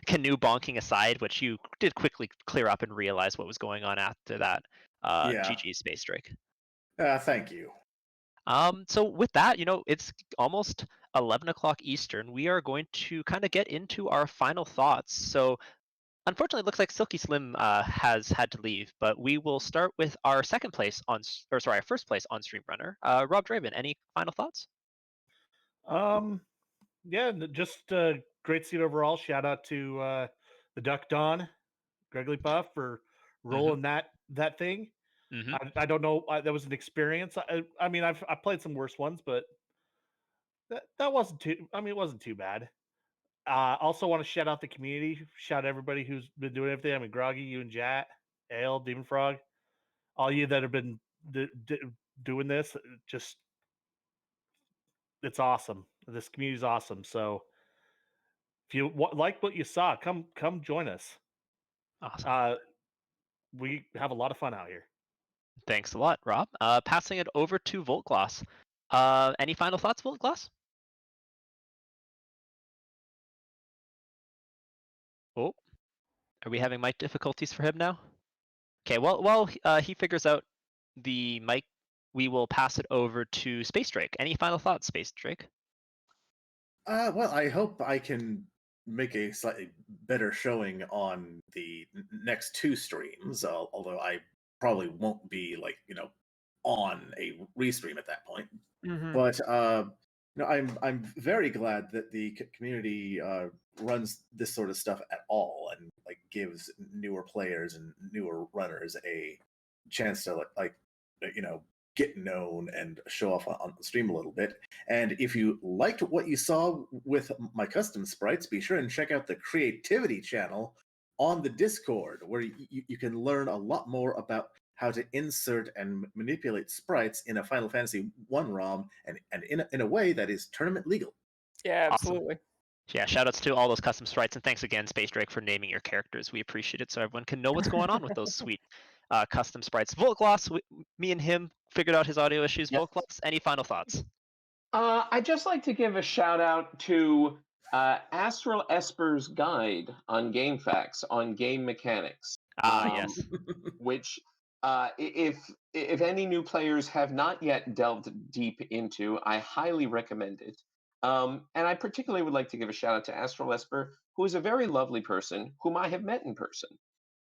canoe bonking aside, which you did quickly clear up and realize what was going on after that. Yeah. GG Space Drake. Thank you. So with that, it's almost 11 o'clock Eastern. We are going to kind of get into our final thoughts. So unfortunately, it looks like Silky Slim has had to leave, but we will start with our our first place on Stream Runner. Rob Draven, any final thoughts? Yeah, just great seat overall. Shout out to the Duck Don, Gregory Buff for rolling that thing. Mm-hmm. I don't know. That was an experience. I mean, I played some worse ones, but that wasn't too. I mean, it wasn't too bad. Also, want to shout out the community. Shout out everybody who's been doing everything. I mean, Groggy, you and Jat, Ale, Demon Frog, all you that have been doing this. Just it's awesome. This community is awesome. So if you like what you saw, come join us. Awesome. We have a lot of fun out here. Thanks a lot, Rob. Passing it over to Voltgloss. Any final thoughts, Voltgloss? Oh, are we having mic difficulties for him now? Okay, well, while he figures out the mic, we will pass it over to Space Drake. Any final thoughts, Space Drake? Well, I hope I can make a slightly better showing on the next two streams, although I probably won't be on a restream at that point. Mm-hmm. But I'm very glad that the community runs this sort of stuff at all, and like gives newer players and newer runners a chance to get known and show off on the stream a little bit. And if you liked what you saw with my custom sprites, be sure and check out the creativity channel on the Discord, where you can learn a lot more about how to insert and manipulate sprites in a Final Fantasy 1 ROM, and in a way that is tournament legal. Yeah, Awesome. absolutely. Yeah, shoutouts to all those custom sprites, and thanks again, Space Drake, for naming your characters. We appreciate it, so everyone can know what's going on with those sweet custom sprites. Voltgloss, me and him figured out his audio issues. Yes. Voltgloss, any final thoughts? I'd just like to give a shout out to Astral Esper's guide on game facts on game mechanics. Yes. Which, if any new players have not yet delved deep into, I highly recommend it. And I particularly would like to give a shout out to Astral Esper, who is a very lovely person whom I have met in person.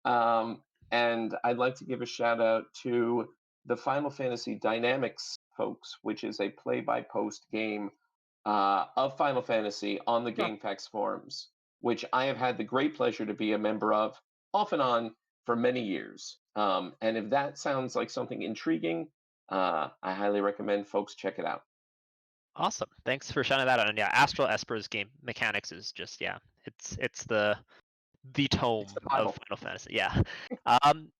And I'd like to give a shout out to the Final Fantasy Dynamics folks, which is a play-by-post game of Final Fantasy on the GameFAQs forums, which I have had the great pleasure to be a member of, off and on, for many years. And if that sounds like something intriguing, I highly recommend folks check it out. Awesome. Thanks for shouting that out. And yeah, Astral Esper's game mechanics is just it's the tome It's the of Bible. Final Fantasy. Yeah.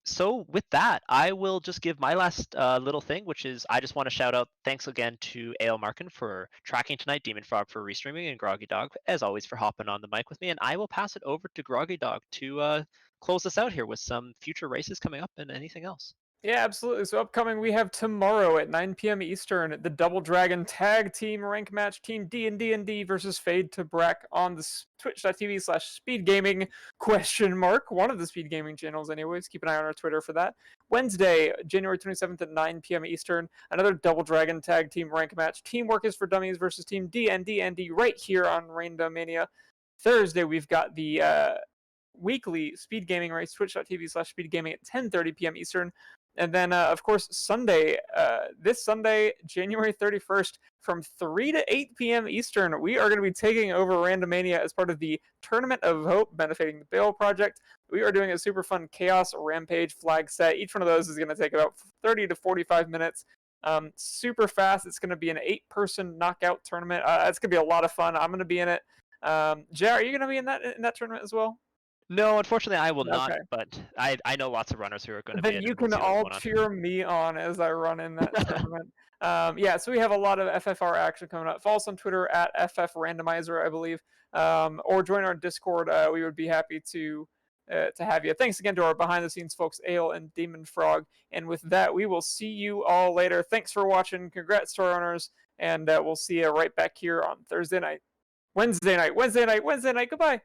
So with that, I will just give my last little thing, which is I just want to shout out thanks again to Ale Markin for tracking tonight, Demon Frog for restreaming, and Groggy Dog as always for hopping on the mic with me. And I will pass it over to Groggy Dog to close us out here with some future races coming up and anything else. Yeah, absolutely. So upcoming, we have tomorrow at 9 p.m. Eastern, the Double Dragon Tag Team Rank Match, Team D&D versus Fade to Brack on the twitch.tv/speedgaming ? One of the Speed Gaming channels, anyways. Keep an eye on our Twitter for that. Wednesday, January 27th at 9 p.m. Eastern, another Double Dragon Tag Team Rank Match, Teamwork is for Dummies versus Team D&D right here on Randomania. Thursday, we've got the weekly Speed Gaming race, twitch.tv/speedgaming at 10:30 p.m. Eastern. And then, of course, Sunday, this Sunday, January 31st, from 3 to 8 p.m. Eastern, we are going to be taking over Randomania as part of the Tournament of Hope, benefiting the Bale Project. We are doing a super fun Chaos Rampage flag set. Each one of those is going to take about 30 to 45 minutes. Super fast. It's going to be an 8-person knockout tournament. It's going to be a lot of fun. I'm going to be in it. Jay, are you going to be in that tournament as well? No, unfortunately, I will not. Okay. But I know lots of runners who are going to be Then in you it. We'll can see what's all going on. cheer me on as I run in that tournament. Yeah, so we have a lot of FFR action coming up. Follow us on Twitter at FF Randomizer, I believe, or join our Discord. We would be happy to have you. Thanks again to our behind-the-scenes folks, Ale and Demon Frog. And with that, we will see you all later. Thanks for watching. Congrats to our owners, and we'll see you right back here on Thursday night. Wednesday night. Goodbye.